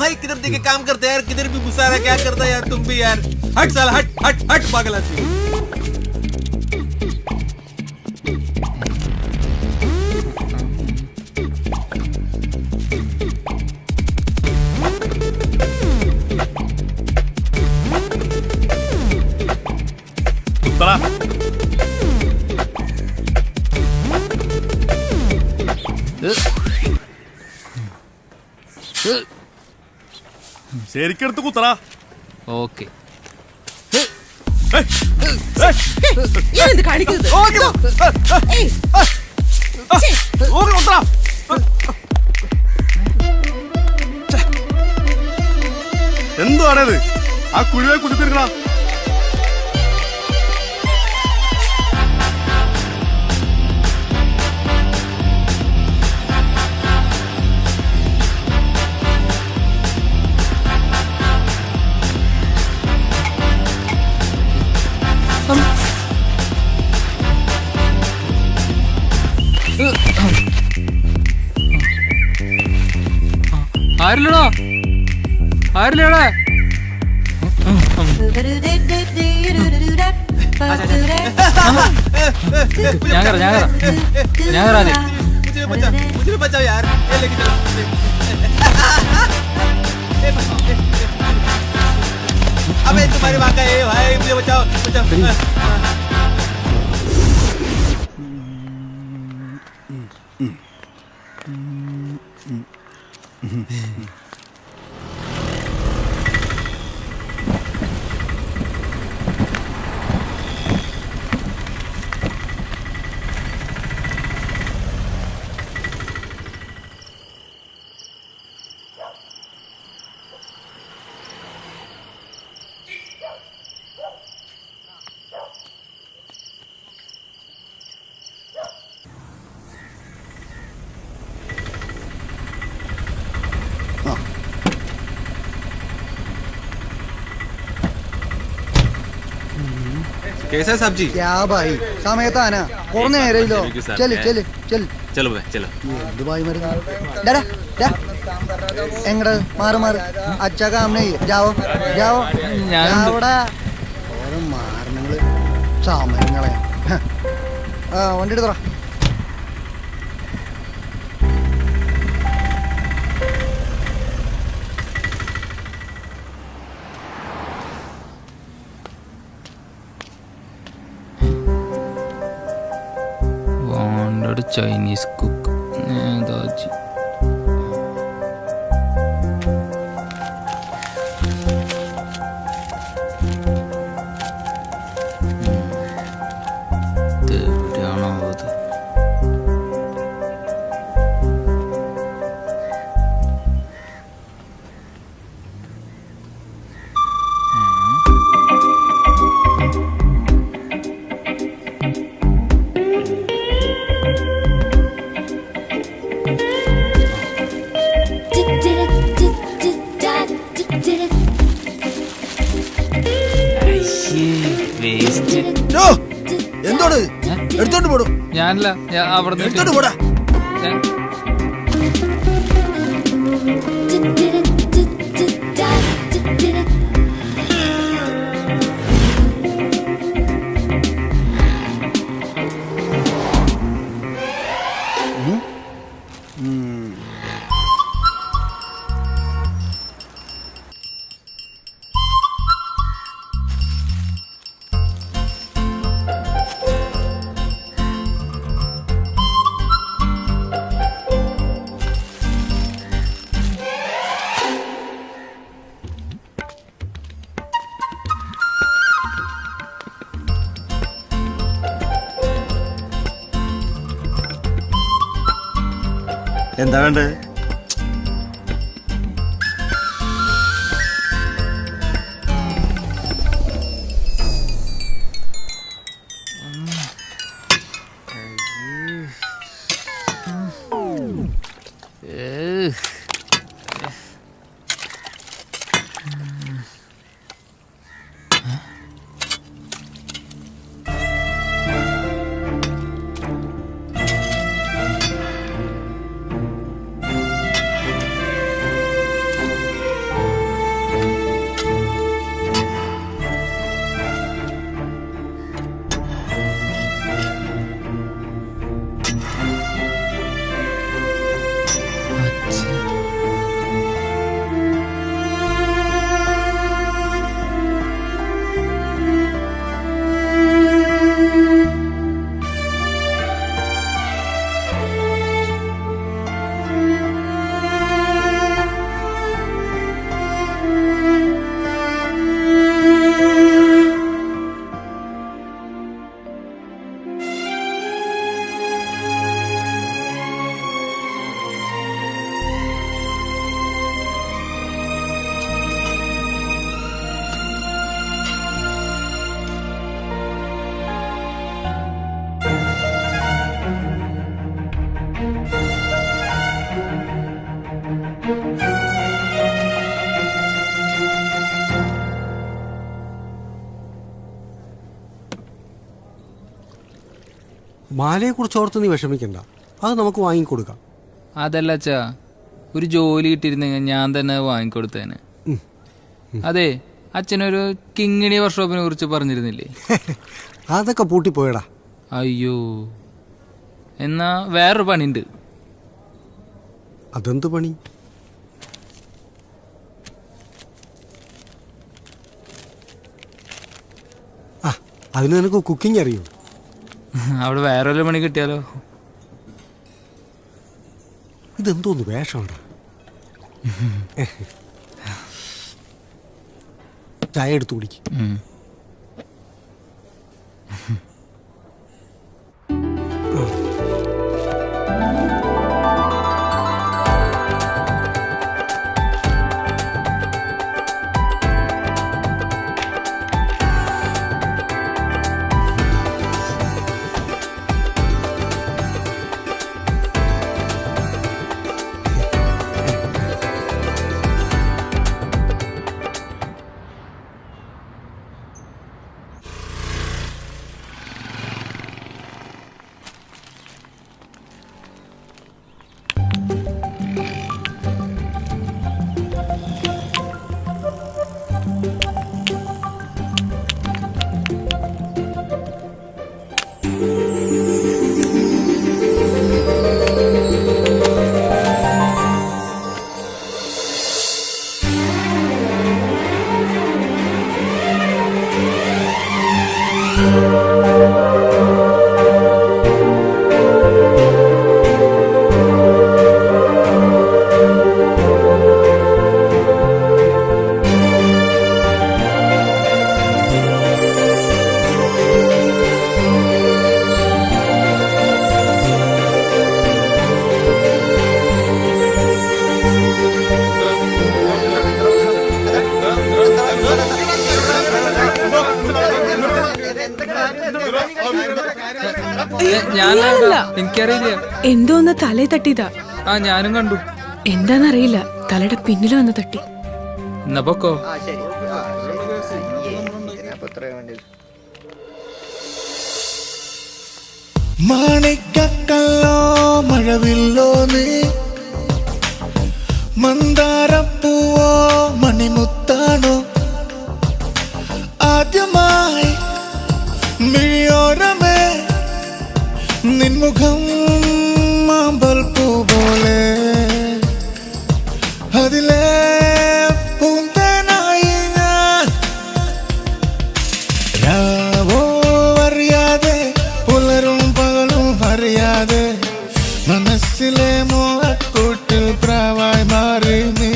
भाई किधर देखे काम करते हैं यार, किधर भी घुसा रहा है, क्या करता है यार तुम भी यार. हट साला हट हट हट पागल आदमी. ശരിക്കെടുത്ത് കുത്തറാ. ഓക്കെ എന്തുവാണത്? ആ കുഴിയെ കുത്തിത്തിരിക്കണ. ആരില്ലടാ ആരില്ലടാ. ഞാൻ കയറാം. मुझे बचाओ यार, ये लेके चलो. अबे तुम्हारी माँ का ये भाई, मुझे बचाओ बचाओ. कैसा सब्जी? क्या भाई സമയത്ത് ആന കുറഞ്ഞ നേരയില്ലോ. ചെല് ചെല് ചെല് चलो भाई चलो. എന്ത് ഭായി മരുന്ന് എങ്ങട് മാറ് മാറ്. അച്ഛാ കാം നെയ് ജാവോ ജാവോ അവിടെ ഓരോ മാരണങ്ങള് സമയങ്ങളെ. വണ്ടി എടുത്തറ. Chinese cook Netaji. എവിടെയാണോ അത്? എന്തോട് എടുത്തോണ്ട് പോടും. ഞാനല്ല, അവിടെ എടുത്തോണ്ട് പോടാ. എന്താ വേണ്ടേ? മാലയെ കുറിച്ച് ഓർത്ത് നീ വിഷമിക്കണ്ട, അത് നമുക്ക് വാങ്ങിക്കൊടുക്കാം. അതല്ല അച്ഛാ, ഒരു ജോലി കിട്ടിയിരുന്നെങ്കിൽ ഞാൻ തന്നെ വാങ്ങിക്കൊടുത്തേനെ. അതെ, അച്ഛനൊരു കിങ്ങിണി വർക്ക്ഷോപ്പിനെ കുറിച്ച് പറഞ്ഞിരുന്നില്ലേ? അതൊക്കെ പൂട്ടിപ്പോയടാ. അയ്യോ, എന്നാ വേറൊരു പണിയുണ്ട്. അതെന്ത് പണി? ആ, അതിന് നിനക്ക് കുക്കിംഗ് അറിയോ? അവിടെ വേറൊരു പണി കിട്ടിയാലോ? ഇതെന്തോന്ന് വേഷമുണ്ടോ? ചായ എടുത്തു കുടിക്കും. ഞാനല്ല, എനിക്കറിയില്ല. എന്തോന്ന് തലേ തട്ടിയതാ. ആ ഞാനും കണ്ടു. എന്താന്നറിയില്ല, തലയുടെ പിന്നിൽ വന്ന് തട്ടി. എന്നാ പൊക്കോ. മാണിക്കല്ലോ മഴവില്ലോ നീ, മന്ദാരപ്പൂവോ മണിമുത്താണോ, ആദ്യമായി മിഴിയോരമേ നിൻമുഖം മാമ്പൽ പൂ പോലെ, അതിലെ പൂന്തേനായി ഞാൻ രാവോ അറിയാതെ പുലരും പകലും അറിയാതെ മനസ്സിലെ മോഹക്കൂട്ടിൽ പ്രാവായി മാറി നീ,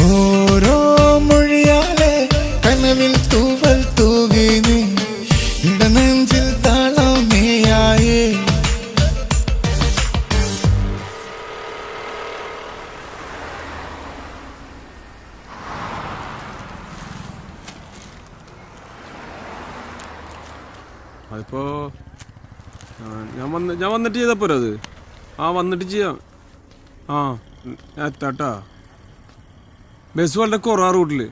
ഓരോ മൊഴിയാലെ കനവിൽ തൂവൽ തൂകി നീ, ഇടനെഞ്ചിൽ താളം നീയായി. അതിപ്പോ ഞാൻ വന്നിട്ട് ചെയ്താ പോരാ അത്? ആ വന്നിട്ട് ചെയ്യാം. ആ എത്താട്ടാ. ബസ് വളരെ കുറവാ റൂട്ടില്.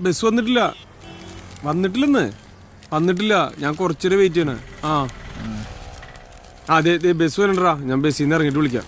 ബസ് വന്നിട്ടില്ലെന്ന് വന്നിട്ടില്ല. ഞാൻ കുറച്ചേരം വെയിറ്റ് ചെയ്യണേ. ആ അതെ ബസ് വരണ്ടാ. ഞാൻ ബസ്സിൽ നിന്ന് ഇറങ്ങിയിട്ട് വിളിക്കാം.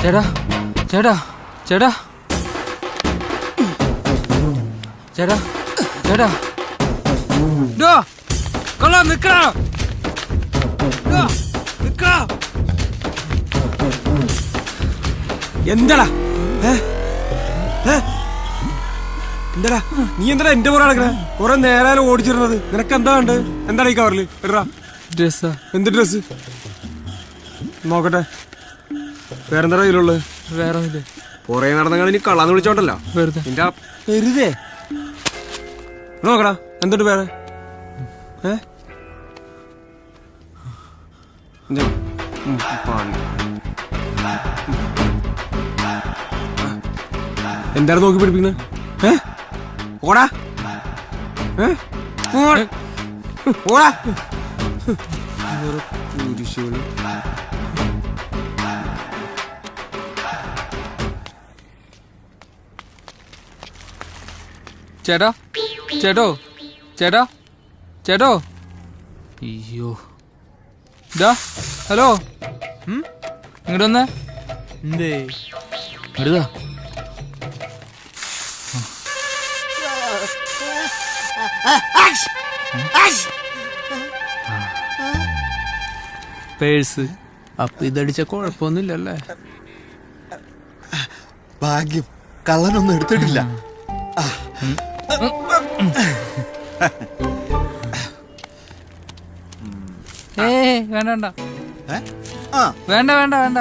ചേട്ടാ ചേട്ടാ ചേട്ടാ ചേട്ടാ ചേട്ടാ കൊള്ളാം. നിക്കടാ നിക്കടാ. എന്താടാ എന്താടാ നീ എന്താടാ എന്റെ പുറകെ നടക്കണേ? കുറെ നേരം ഓടിച്ചിരുന്നത്. നിനക്ക് എന്താ ഉണ്ട്? എന്താണ് ഈ കവറില്? ഇടാ ഡ്രസ്സാ. എന്ത് ഡ്രസ്? നോക്കട്ടെ. വേറെന്താ കയ്യിലുള്ളത്? വേറെ ഒന്നില്ലേ. പുറകെ നടന്ന നീ കള്ളാന്ന് വിളിച്ചോണ്ടല്ലോ. വെറുതെ വെറുതെ നോക്കടാ. എന്തുണ്ട് വേറെ? എന്താണ് നോക്കി പിടിപ്പിക്കുന്നത്? ഓടാ ഓടാ. ചേട്ടാ ചേട്ടോ ചേട്ടാ ചേട്ടോ. അയ്യോ ഇതാ. ഹലോ ഇങ്ങോട്ട് വന്നേ. എന്തേ ഇടുതാ. പേഴ്സ്. അപ്പൊ ഇതടിച്ച കുഴപ്പമൊന്നുമില്ലല്ലേ? ഭാഗ്യം, കള്ളനൊന്നും എടുത്തിട്ടില്ല. വേണ്ട വേണ്ട വേണ്ട വേണ്ട.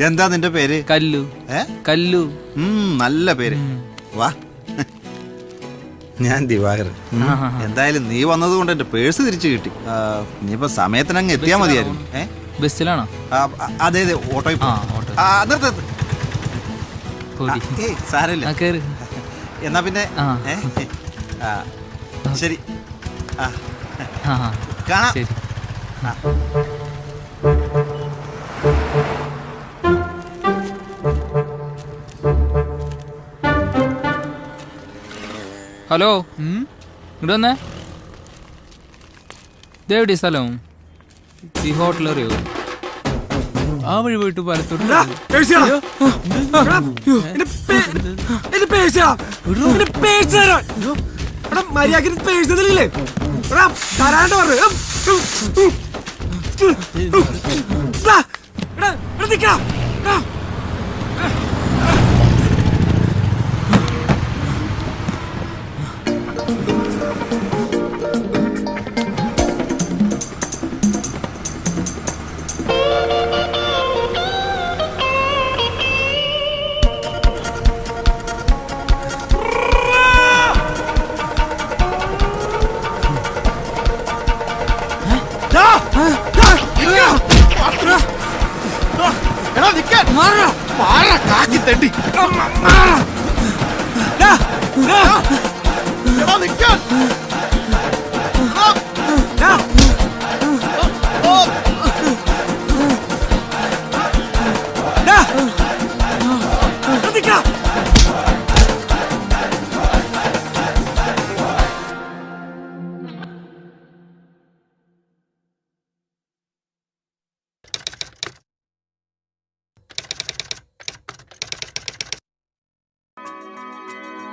എന്താ നിന്റെ പേര്? കല്ലു. കല്ലു. നല്ല പേര്. വാ, ഞാൻ ദിവാകരൻ. എന്തായാലും നീ വന്നത് കൊണ്ട് എന്റെ പേഴ്സ് തിരിച്ചു കിട്ടി. നീയിപ്പോ സമയത്തിനങ്ങ് എത്തിയാ മതിയായിരുന്നു. ബസ്സിലാണോ? അതെ അതെ, ഓട്ടോയിൽ. സാരമില്ല. എന്നാ പിന്നെ ശരി, കാണാം. ഹലോ ഇങ്ങോട്ട് വന്നേ. ഇതെവിടെ സ്ഥലം? ഈ ഹോട്ടൽ അറിയോ? ആ വഴി പോയിട്ട് പാലത്തോട്ട് മര്യാദ പേഴ്സണല്ലേ തരാണ്ട് പറഞ്ഞു.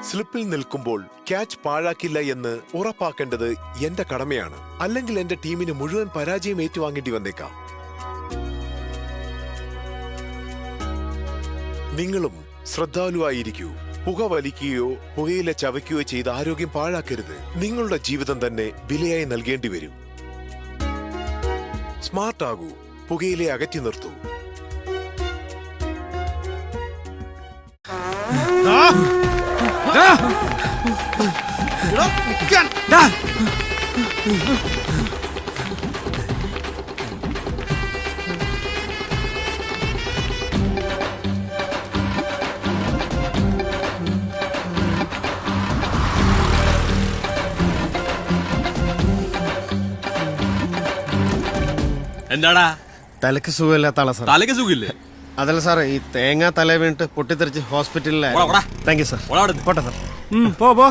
സ്ലിപ്പിൽ നിൽക്കുമ്പോൾ ക്യാച്ച് പാഴാക്കില്ല എന്ന് ഉറപ്പാക്കേണ്ടത് എന്റെ കടമയാണ്. അല്ലെങ്കിൽ എന്റെ ടീമിന് മുഴുവൻ പരാജയം ഏറ്റുവാങ്ങേണ്ടി വന്നേക്കാം. നിങ്ങളും ശ്രദ്ധാലുവായിരിക്കൂ. പുക വലിക്കുകയോ പുകയില ചവയ്ക്കുകയോ ചെയ്ത് ആരോഗ്യം പാഴാക്കരുത്. നിങ്ങളുടെ ജീവിതം തന്നെ വിലയായി നൽകേണ്ടി വരും. സ്മാർട്ട് ആകൂ. പുകയിലെ അകറ്റി നിർത്തൂ. എന്താടാ? തലക്ക് സുഖമില്ലാത്ത ആളാ സാർ. തലക്ക് സുഖമില്ലേ? അതല്ല സാറേ, ഈ തേങ്ങ തല വീണിട്ട് പൊട്ടിത്തെറിച്ച് ഹോസ്പിറ്റലിലായി. Thank you sir. പോട്ടെ സാർ. പോ.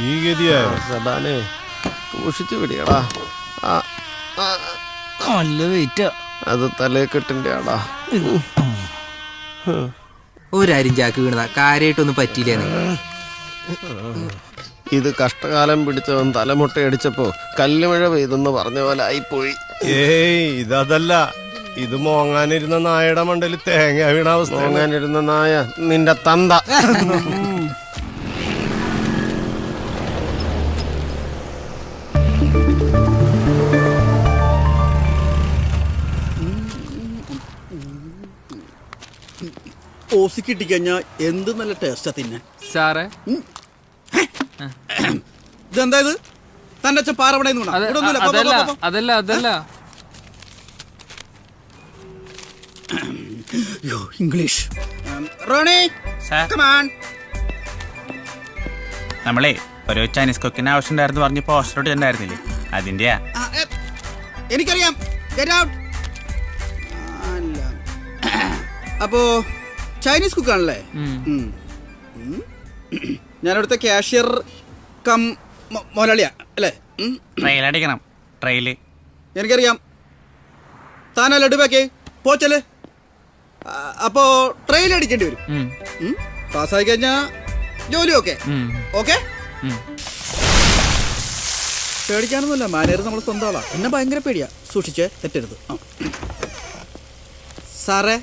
ഈ ഗതിയായോ സബാനെ? സൂക്ഷിച്ചു പിടിയടാ. നല്ല വെയിറ്റാ. അത് തലക്കെട്ടിന്റെ ആടാ. ഒരാരും ചാക്ക് വീണതാ. കാര്യമായിട്ടൊന്നും പറ്റിയില്ലേ? ഇത് കഷ്ടകാലം പിടിച്ചവൻ തലമുട്ടയടിച്ചപ്പോ കല്ലുമഴ പെയ്തെന്ന് പറഞ്ഞ പോലെ ആയിപ്പോയി. ഏയ് ഇതല്ല, ഇത് മോങ്ങാനിരുന്ന നായയുടെ മണ്ടയിൽ തേങ്ങ വീണ അവസ്ഥ. മോങ്ങാനിരുന്ന നായ നിന്റെ തന്ത. ഓസി കിട്ടിക്കഴിഞ്ഞാ എന്ത് നല്ല ടേസ്റ്റാ തിന്നാൻ. സാറേ ഇതെന്താ ഇത്? തന്റെ അച്ഛൻ പാറവിടെ അതല്ല ഇംഗ്ലീഷ്. റോണി നമ്മളെ ഒരു ചൈനീസ് കുക്കിന് ആവശ്യമുണ്ടായിരുന്നു പറഞ്ഞ് പോസ്റ്റർ ഉണ്ടായിരുന്നില്ലേ? അതിന്റെയാ. എനിക്കറിയാം. അപ്പോ ചൈനീസ് കുക്കാണല്ലേ? ഞാനവിടുത്തെ കാഷ്യർ കം മുതലാളിയാ അല്ലേ? ട്രെയിൽ അടിക്കണം. ട്രെയില് എനിക്കറിയാം. താനാ ലഡു പാക്കേ പോച്ചല്ലേ? അപ്പോ ട്രെയിൽ അടിക്കേണ്ടി വരും. പാസ്സായി കഴിഞ്ഞാ ജോലി ഓക്കെ. പേടിക്കാനൊന്നുമില്ല, മാനേജർ നമ്മൾ സ്വന്തം ആളാ. എന്നെ ഭയങ്കര പേടിയാ, സൂക്ഷിച്ചേ, തെറ്റരുത്. സാറേ,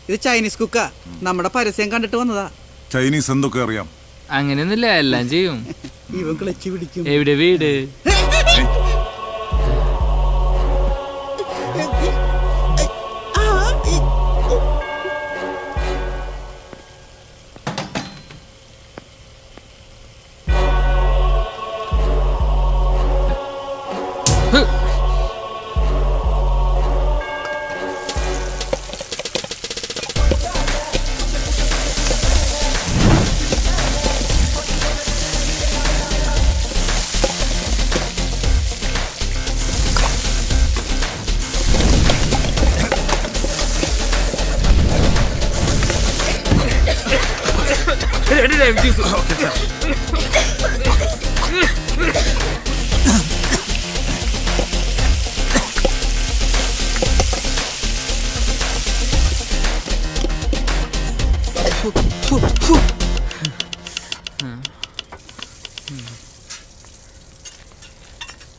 ഇത് ചൈനീസ് കുക്കാ. നമ്മുടെ പരസ്യം കണ്ടിട്ട് വന്നതാ. ചൈനീസ് എന്തൊക്കെ അറിയാം? അങ്ങനെയൊന്നുമില്ല, എല്ലാം ചെയ്യും. ഇവൻ ക്ലച്ച് പിടിക്കും. എവിടെ വീട്?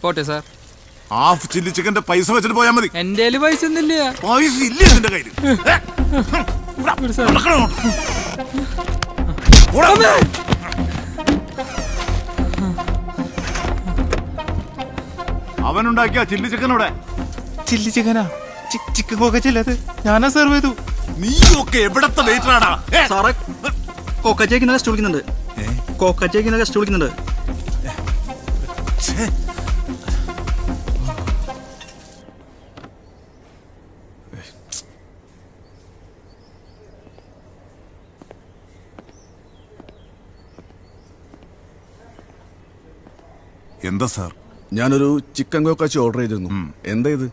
പോട്ടെ സാർ. ഹാഫ് ചില്ലി ചിക്കന്റെ പൈസ വെച്ചിട്ട് പോയാൽ മതി. എന്റെ പൈസ ഒന്നുമില്ല. പൈസ ഇല്ല നിന്റെ കയ്യിൽ. അവനുണ്ടാക്കിയ ചില്ലി ചിക്കനോടെ. ചില്ലി ചിക്കനാ? ചിക്കൻ കോക്കച്ചല്ലത് ഞാനാ സെർവ് ചെയ്തു. നീയൊക്കെ എവിടത്തെ വെയിറ്ററാടാ? സാറേ, കോക്കച്ചേക്ക് ഗസ്റ്റ് വിളിക്കുന്നുണ്ട്. കോക്കച്ചേക്ക് ഗസ്റ്റ് വിളിക്കുന്നുണ്ട്. എന്താ സാർ? ഞാനൊരു ചിക്കൻ കോക്കാച്ചി ഓർഡർ ചെയ്തിരുന്നു. എന്താ ഇത്?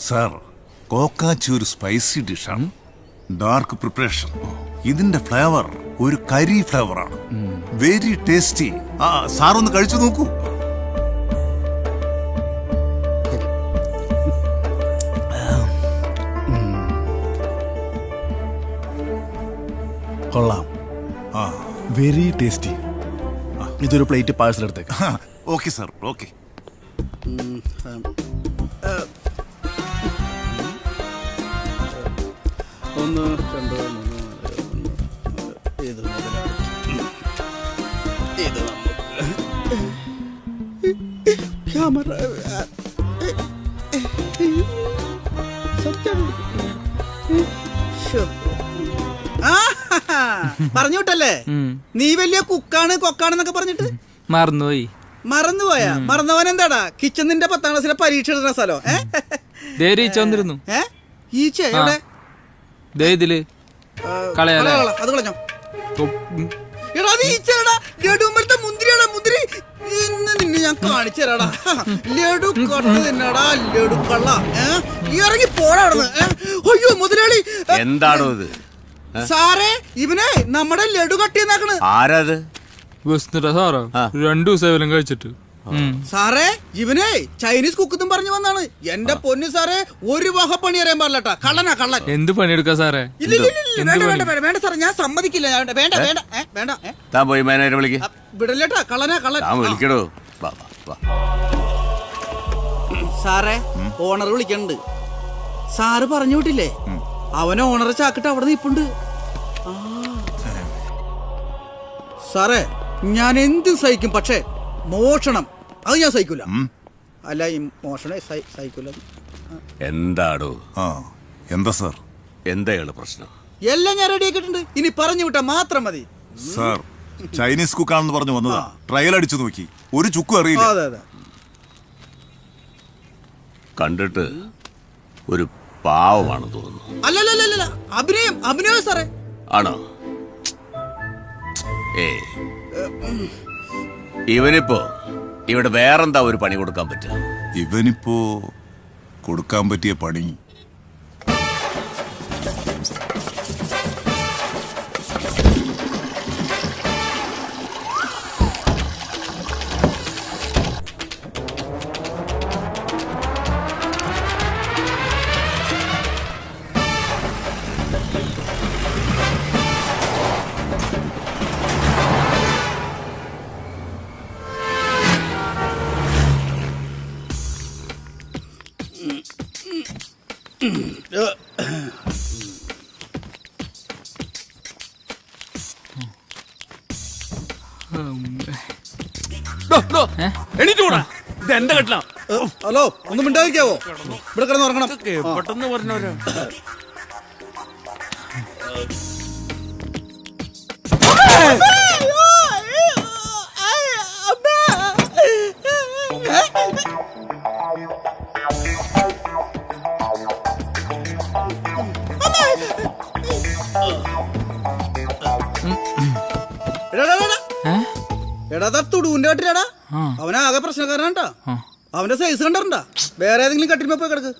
സാർ, കോക്കാച്ചി ഒരു സ്പൈസി ഡിഷാണ്, ഡാർക്ക് പ്രിപ്പറേഷൻ. ഇതിന്റെ ഫ്ലേവർ ഒരു കരി ഫ്ലേവറാണ്, വെരി ടേസ്റ്റി. സാർ ഒന്ന് കഴിച്ചു നോക്കൂ. കൊള്ളാം, വെരി ടേസ്റ്റി. ഇതൊരു പ്ലേറ്റ് പാഴ്സൽ എടുത്തേക്ക്. Okay sir, okay. ഒന്ന്, രണ്ട്, മൂന്ന്, ഇത് ക്യാമറ പറഞ്ഞു വിട്ടല്ലേ? നീ വലിയ കുക്കാണ് കൊക്കാണെന്നൊക്കെ പറഞ്ഞിട്ട് മറന്നുപോയി. മറന്നുപോയാ? മറന്നവൻ എന്താടാ? കിച്ചൺ നിന്റെ 10ാം ക്ലാസ്സിലെ പരീക്ഷ എഴുതുന്ന സ്ഥലം. വന്നിരുന്നു. ഈച്ച എവിടെ? ഇതില് അത് കളഞ്ഞോ? എടാ, അത് ഈച്ചടാ. ലഡുമ്പലത്തെ മുന്തിരിയാടാ, മുന്തിരി. ഇന്ന് നിന്നെ ഞാൻ കാണിച്ചു തരാടാ. ലഡു കട്ട് തിന്നടാ, ലഡു കള്ള. ഇറങ്ങി പോടാ അവിടുന്ന്. അയ്യോ മുതലാളി, എന്താണോ ഇത്? സാറേ, ഇവനെ നമ്മുടെ ലഡു കട്ടിയെന്നാക്കണ്. ആരാത്? സാറോ, 2 ദിവസം കഴിച്ചിട്ട്. സാറേ, ഇവനെ ചൈനീസ് കുക്കെന്നും പറഞ്ഞു വന്നാണ്. എന്റെ പൊന്നു സാറേ, ഒരു വക പണി അറിയാൻ പാടില്ലട്ടാ. കള്ളനാ, കള്ളൻ. എന്ത് പണിയെടുക്കാ സാറേ? വേണ്ട സാറേ, ഞാൻ സമ്മതിക്കില്ല. വേണ്ട വേണ്ട വേണ്ട. താൻ പോയി മാനേജറെ വിളിക്ക്. വിടല്ലേട്ടാ, കള്ളനാ, കള്ളൻ. വിളിക്കടോ. സാറേ, ഓണർ വിളിക്കണ്ട്. സാറ് പറഞ്ഞു വിട്ടില്ലേ, അവനെ ഓണറെ ചാക്കിട്ട് അവിടെ നിപ്പുണ്ട്. സാറേ, ഞാൻ എന്തും സഹിക്കും, പക്ഷേ മോഷണം അത് ഞാൻ സഹിക്കൂല. അല്ല, ഈ മോഷണം സഹിക്കൂല. എന്താടോ? എന്താ സാർ? എന്താണ് പ്രശ്നം? എല്ലാം ഞാൻ റെഡി ആക്കിയിട്ടുണ്ട്. ഇനി പറഞ്ഞു വിട്ടാ മാത്രം മതി. സാർ, ചൈനീസ് കുക്കാണെന്ന് പറഞ്ഞു വന്നതാ. ട്രയൽ അടിച്ചു നോക്കി, ഒരു ചുക്കും അറിയില്ല. അതെ അതെ. കണ്ടിട്ട് ഒരു പാവമാണ് തോന്നുന്നു. അല്ലല്ല, അഭിനയം സാറേ. ആണോ? ഇവനിപ്പോ ഇവിടെ വേറെന്താ ഒരു പണി കൊടുക്കാൻ പറ്റുക? ഇവനിപ്പോ കൊടുക്കാൻ പറ്റിയ പണി എന്റെ കെട്ടില. ഹലോ, ഒന്ന് മിണ്ടാതിരിക്കാവോ? ഇവിടെ കിടന്ന് ഉറങ്ങണം. പെട്ടെന്ന് പറഞ്ഞോരോ. എടാ തുടുവിന്റെ കട്ടിലാടാ. അവനാകെ പ്രശ്നക്കാരനാട്ടാ. അവന്റെ സൈസ് കണ്ടിട്ടുണ്ടാ? വേറെ ഏതെങ്കിലും കട്ടിലുമ്പോ പോയി കിടക്ക്.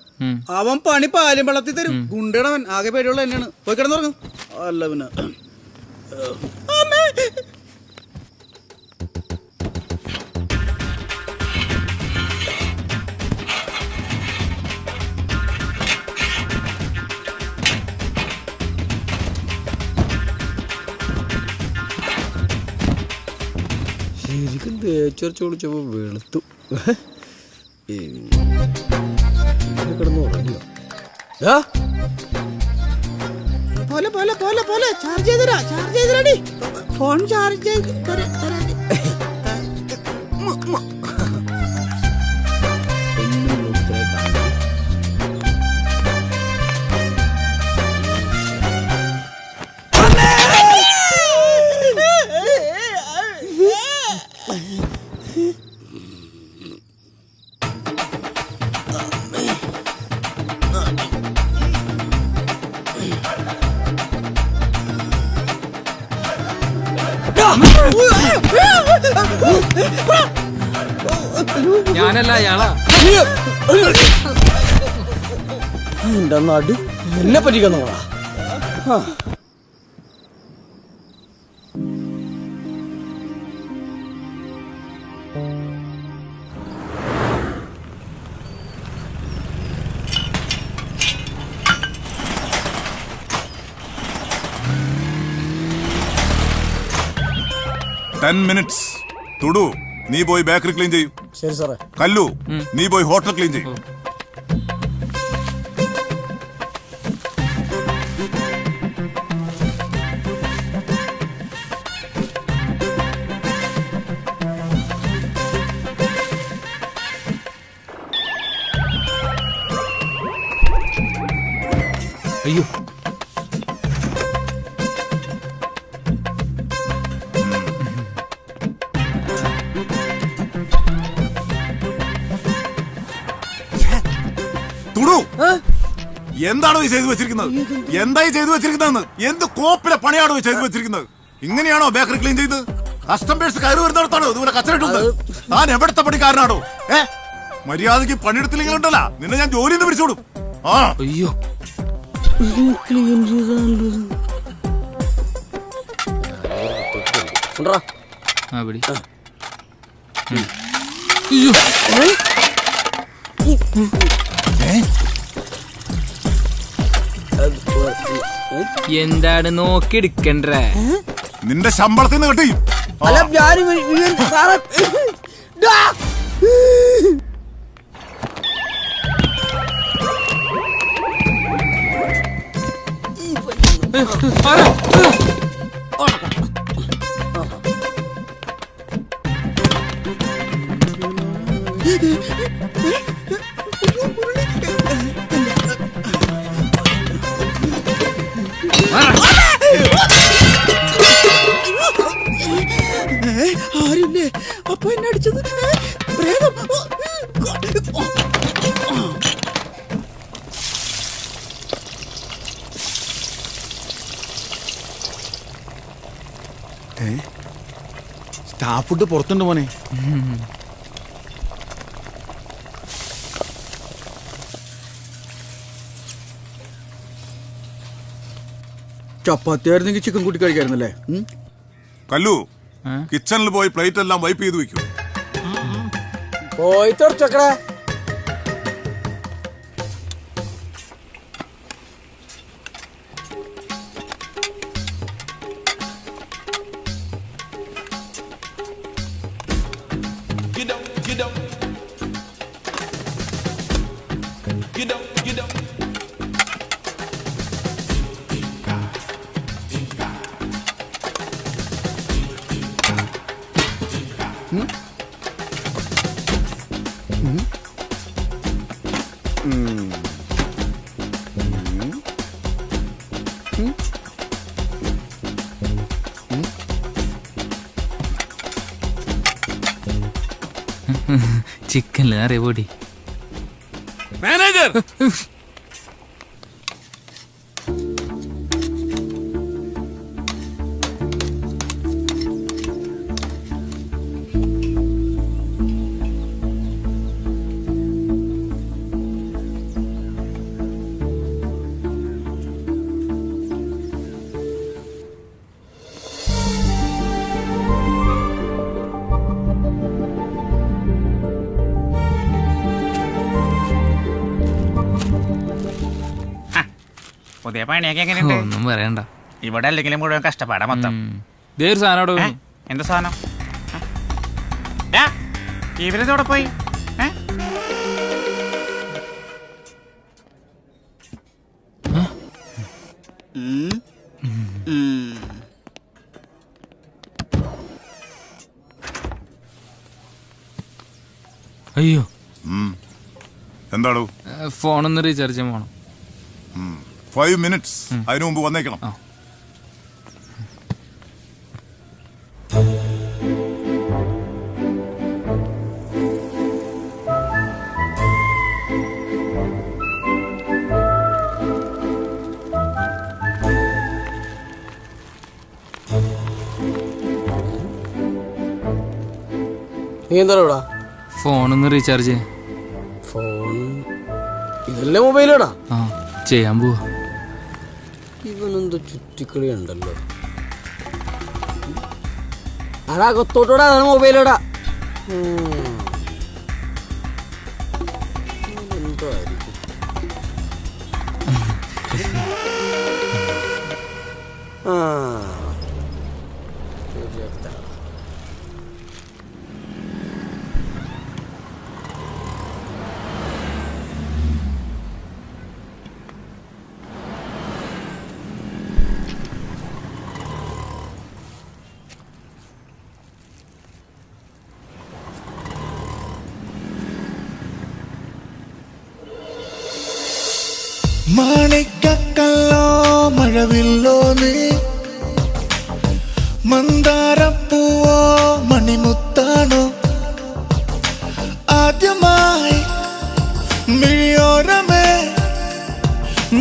അവൻ പണി പാലും വെള്ളത്തിൽ തരും. ഗുണ്ടടവൻ ആകെ പേടിയുള്ള തന്നെയാണ്. പോയി കിടന്നുറങ്ങും. അല്ല പിന്നെ ശരിക്കും തേച്ചരച്ച് വിളിച്ചപ്പോ വെളുത്തു. കിടന്നു ഉറങ്ങിയോ? പോലെ പോലെ പോലെ പോലെ ചാർജ് ചെയ്തരാ, ചാർജ് ചെയ്തരാടി. ഫോൺ ചാർജ് ചെയ്ത് തരാടി. ഞാനല്ല അയാളാ. എന്റെ നടു എന്നെ പറ്റിക്കുന്നോടാ. മിനിറ്റ്സ്. തുടു, നീ പോയി ബേക്കറി ക്ലീൻ ചെയ്യും. ശരി സാറേ. കല്ലു, നീ പോയി ഹോട്ടൽ ക്ലീൻ ചെയ്യും. അയ്യോ, എന്താണോ ഈ ചെയ്തു വെച്ചിരിക്കുന്നത്? എന്തായി ചെയ്തു വെച്ചിരിക്കുന്നതെന്ന്? എന്ത് കോപ്പിലെ പണിയാണോ ചെയ്തു വെച്ചിരിക്കുന്നത്? ഇങ്ങനെയാണോ ബേക്കറി ക്ലീൻ ചെയ്തത്? കസ്റ്റമേഴ്സ് കയറി വരുന്നിടത്താണോ ഇതുപോലെ കച്ചറിട്ടുണ്ട്? താൻ എവിടത്തെ പണിക്കാരനാണോ? മര്യാദക്ക് പണിയെടുത്തില്ലെങ്കിലുണ്ടല്ലോ നിന്നെ ഞാൻ ജോലിയിൽ നിന്ന് പിടിച്ചോടും. ആ അയ്യോ, ക്ലീൻ എന്താണ് നോക്കിയെടുക്കണ്ടേ? നിന്റെ ശമ്പളത്തിൽ നിന്ന് കിട്ടി. അല്ല ആരുല്ലേ അപ്പൊ എന്നെ അടിച്ചത്? സ്റ്റാഫ് ഫുഡ് പുറത്തുണ്ട് മോനെ. ചപ്പാത്തി ആയിരുന്നെങ്കിൽ ചിക്കൻ കൂട്ടി കഴിക്കായിരുന്നല്ലേ? കല്ലു, കിച്ചണിൽ പോയി പ്ലേറ്റ് എല്ലാം വൈപ്പ് ചെയ്ത് വെക്കൂ. പോയി തുറച്ചോക്കടാ. ചിക്കനിൽ അറിയ പൊടി. മാനേജർ പുതിയ പണിയൊക്കെ എങ്ങനെയുണ്ട്? ഒന്നും പറയണ്ട. ഇവിടെ അല്ലെങ്കിലും മുഴുവൻ കഷ്ടപ്പാടാ മൊത്തം. ഒരു സാധനം എന്ത് സാധനം? ഇവരിതോടെ പോയി. അയ്യോ എന്താണോ? ഫോണൊന്ന് റീചാർജ് ചെയ്യാൻ പോണം. 5 minutes. അതിനു മുമ്പ് വന്നേക്കണം. നീ എന്താ ഇവിടെ? ഫോണൊന്ന് റീചാർജ് ചെയ്യാൻ. ഫോൺ ഇതല്ലേ മൊബൈലോടാ? ആ ചെയ്യാൻ പോവാ. ഇവനെന്തോ ചുറ്റിക്കളി ഉണ്ടല്ലോ. അടാ കൊത്തോട്ടോടാ, അതാണ് മൊബൈലോടാ. എന്തോ ആയിരിക്കും. മാണിക്കല്ലോ മഴവില്ലോ നീ, മന്ദാരപ്പൂവോ മണിമുത്താണോ, ആദ്യമായി മിഴിയോരമേ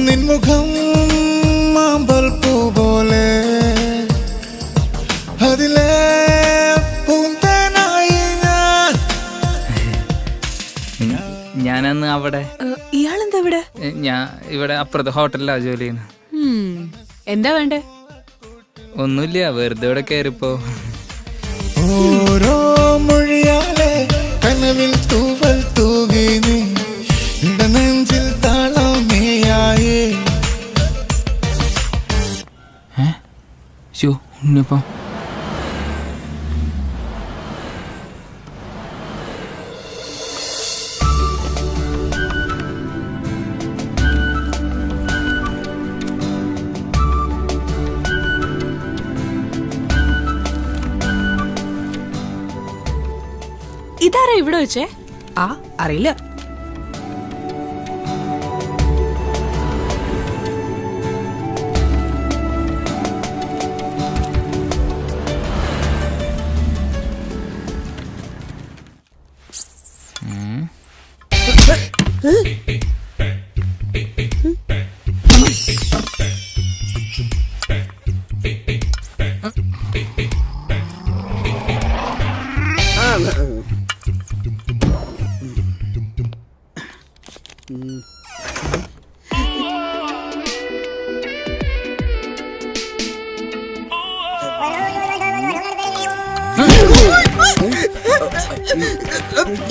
നിൻമുഖം മാമ്പൽ പൂ പോലെ, അതിലേ പൂന്തേനായി ഞാനന്ന് അവിടെ. ഇയാളെന്താ ഇവിടെ? ഞാൻ ഇവിടെ അപ്പുറത്തെ ഹോട്ടലിലാ ജോലി ചെയ്യുന്നത്. എന്താ വേണ്ടേ? ഒന്നുമില്ല, വെറുതെ ഇവിടെ കയറിപ്പോ. ഓരോ മൊഴിയാലെ കനവിൽ തൂവൽ തൂകി നീ, നെഞ്ചിൽ താളമേയായി. ഉണ്ണിപ്പോ ഇതാരാ ഇവിടെ വെച്ചേ? അറിയില്ല.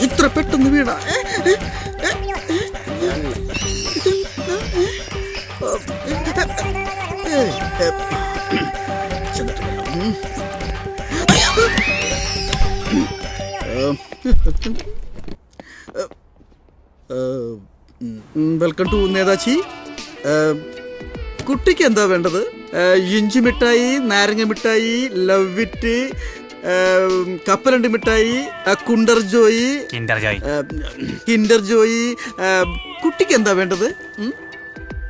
ഇത്ര പെട്ടെന്ന് വീണ വെൽക്കം ടു നേതാച്ചി. കുട്ടിക്ക് എന്താ വേണ്ടത്? ഇഞ്ചി മിഠായി, നാരങ്ങ മിഠായി, ലവ് ഇറ്റ്, കപ്പലണ്ടി മിഠായി, കിൻഡർ ജോയി. കുട്ടിക്ക് എന്താ വേണ്ടത്?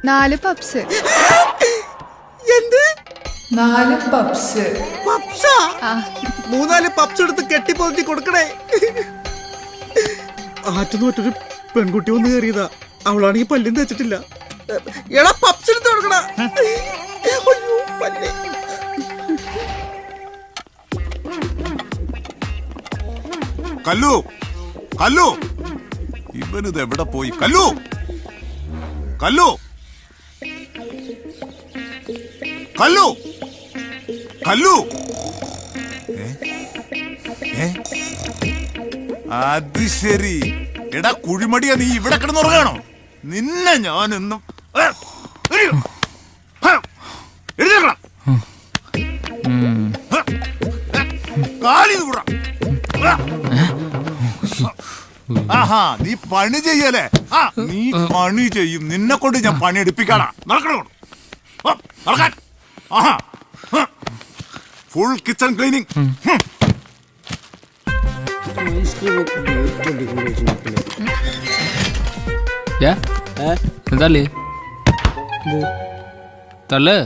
4 പപ്സ്. എന്ത് 4 പപ്സ്. പപ്സാ? 3-4 പപ്സ് എടുത്ത് കെട്ടിപ്പൊതിച്ച് കൊടുക്കണേ. ആറ്റുന്ന മറ്റൊരു പെൺകുട്ടി വന്ന് കയറിയതാ. അവളാണെങ്കിൽ പല്ലും തേച്ചിട്ടില്ല. എടാ പപ്സ് എടുത്ത് കൊടുക്കണ. കല്ലു കല്ലു ഇവനിത് എവിടെ പോയി? കല്ലു കല്ലു കല്ലു കല്ലു. അത് ശരി. എടാ കുഴിമടിയാ, നീ ഇവിടെ കിടന്നുറങ്ങാണോ? നിന്നെ ഞാനെന്നും എഴുതേക്കണം. ആഹാ, നീ പണി ചെയ്യലേ? നീ പണി ചെയ്യും. നിന്നെ കൊണ്ട് ഞാൻ പണി എടുപ്പിക്കാടാ. നടക്കണം നടക്കാൻ. ആഹാ, ഫുൾ കിച്ചൺ ക്ലീനിങ്. തള്ളേ തള്ളു.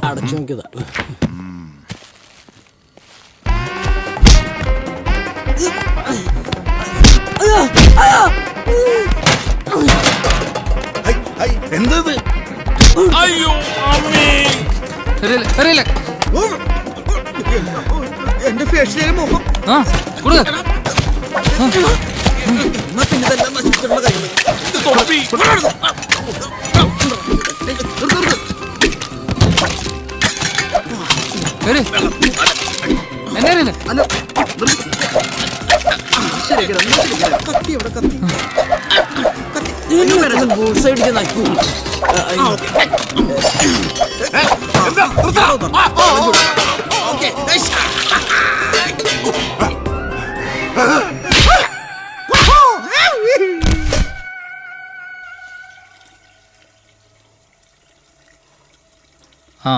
അടച്ചു നോക്കിയതാ. എന്തത്? അയ്യോ എന്റെ ഫേഷ്യൽ മുഖം. പിന്നെല്ലാം നശിച്ചിട്ടുള്ള കാര്യങ്ങൾ. കത്തി ഇവിടെ കത്തി. ആ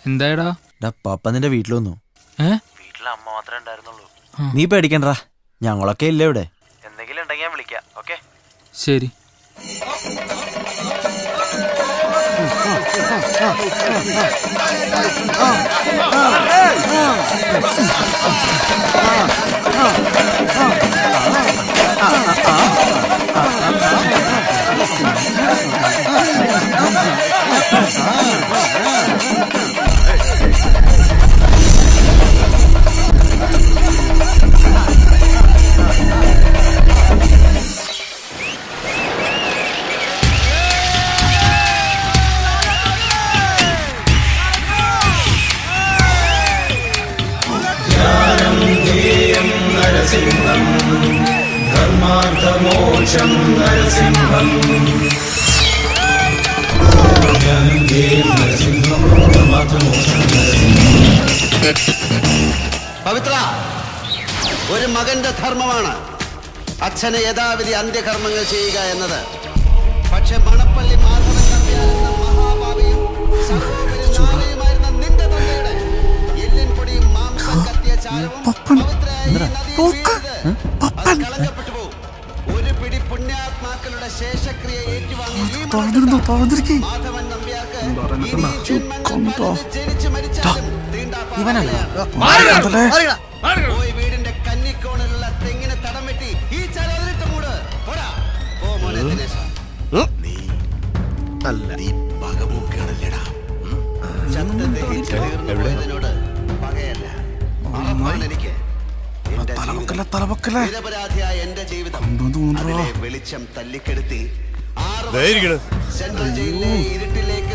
എന്തായടാ? പപ്പ നിന്റെ വീട്ടിൽ വന്നു. വീട്ടിൽ അമ്മ മാത്രമേ ഉണ്ടായിരുന്നുള്ളൂ. നീ പേടിക്കണ്ടാ, ഞങ്ങളൊക്കെ ഇല്ല ഇവിടെ. എന്തെങ്കിലും ഉണ്ടെങ്കിൽ ഞാൻ വിളിക്കാം. ഓക്കെ ശരി. ധർമാർത്ഥമോക്ഷം നരസിംഹം. പവിത്ര, ഒരു മകന്റെ ധർമ്മമാണ് അച്ഛന് യഥാവിധി അന്ത്യകർമ്മങ്ങൾ ചെയ്യുക എന്നത്. പക്ഷെ മണപ്പള്ളി മാധവൻ നമ്പ്യാരെന്ന മഹാഭാവിയും സർവോപരിമായിരുന്ന നിന്റെ തന്തയുടെ എല്ലിൻ പൊടിയും മാംസം കത്തിയ ചാരവും കളങ്കപ്പെട്ടു പോകും. ഒരു പിടി പുണ്യാത്മാക്കളുടെ ശേഷക്രിയ ഏറ്റുവാങ്ങി മാധവൻ നമ്പ്യാർക്ക് ജനിച്ചു മരിച്ചാലും പോയി വീടിന്റെ കന്നിക്കോണിലുള്ള തെങ്ങിനെ തടം വെട്ടി ഈ ചരതിരിട്ട് മൂട്. പോ മോനെ ദിനേശ. നീ പകപോക്കാണല്ലേടാ. ചത്തതിനോട് പകയല്ല. എനിക്ക് നിരപരാധിയായ എന്റെ ജീവിതം അതിലെ വെളിച്ചം തല്ലിക്കെടുത്തി സെൻട്രൽ ജയിലിലെ ഇരുട്ടിലേക്ക്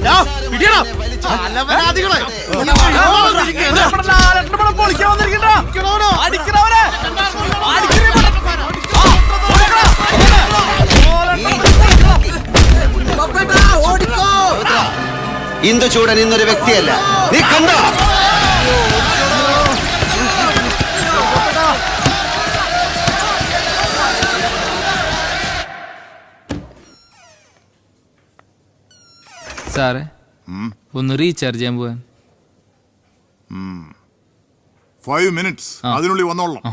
ഇന്ദുചൂടൻ ഇന്നൊരു വ്യക്തിയല്ല. നീ കണ്ടോ? സാറേ ഒന്ന് റീചാർജ് ചെയ്യാൻ പോവാൻ. 5 minutes അതിനുള്ളിൽ വന്നോളാം.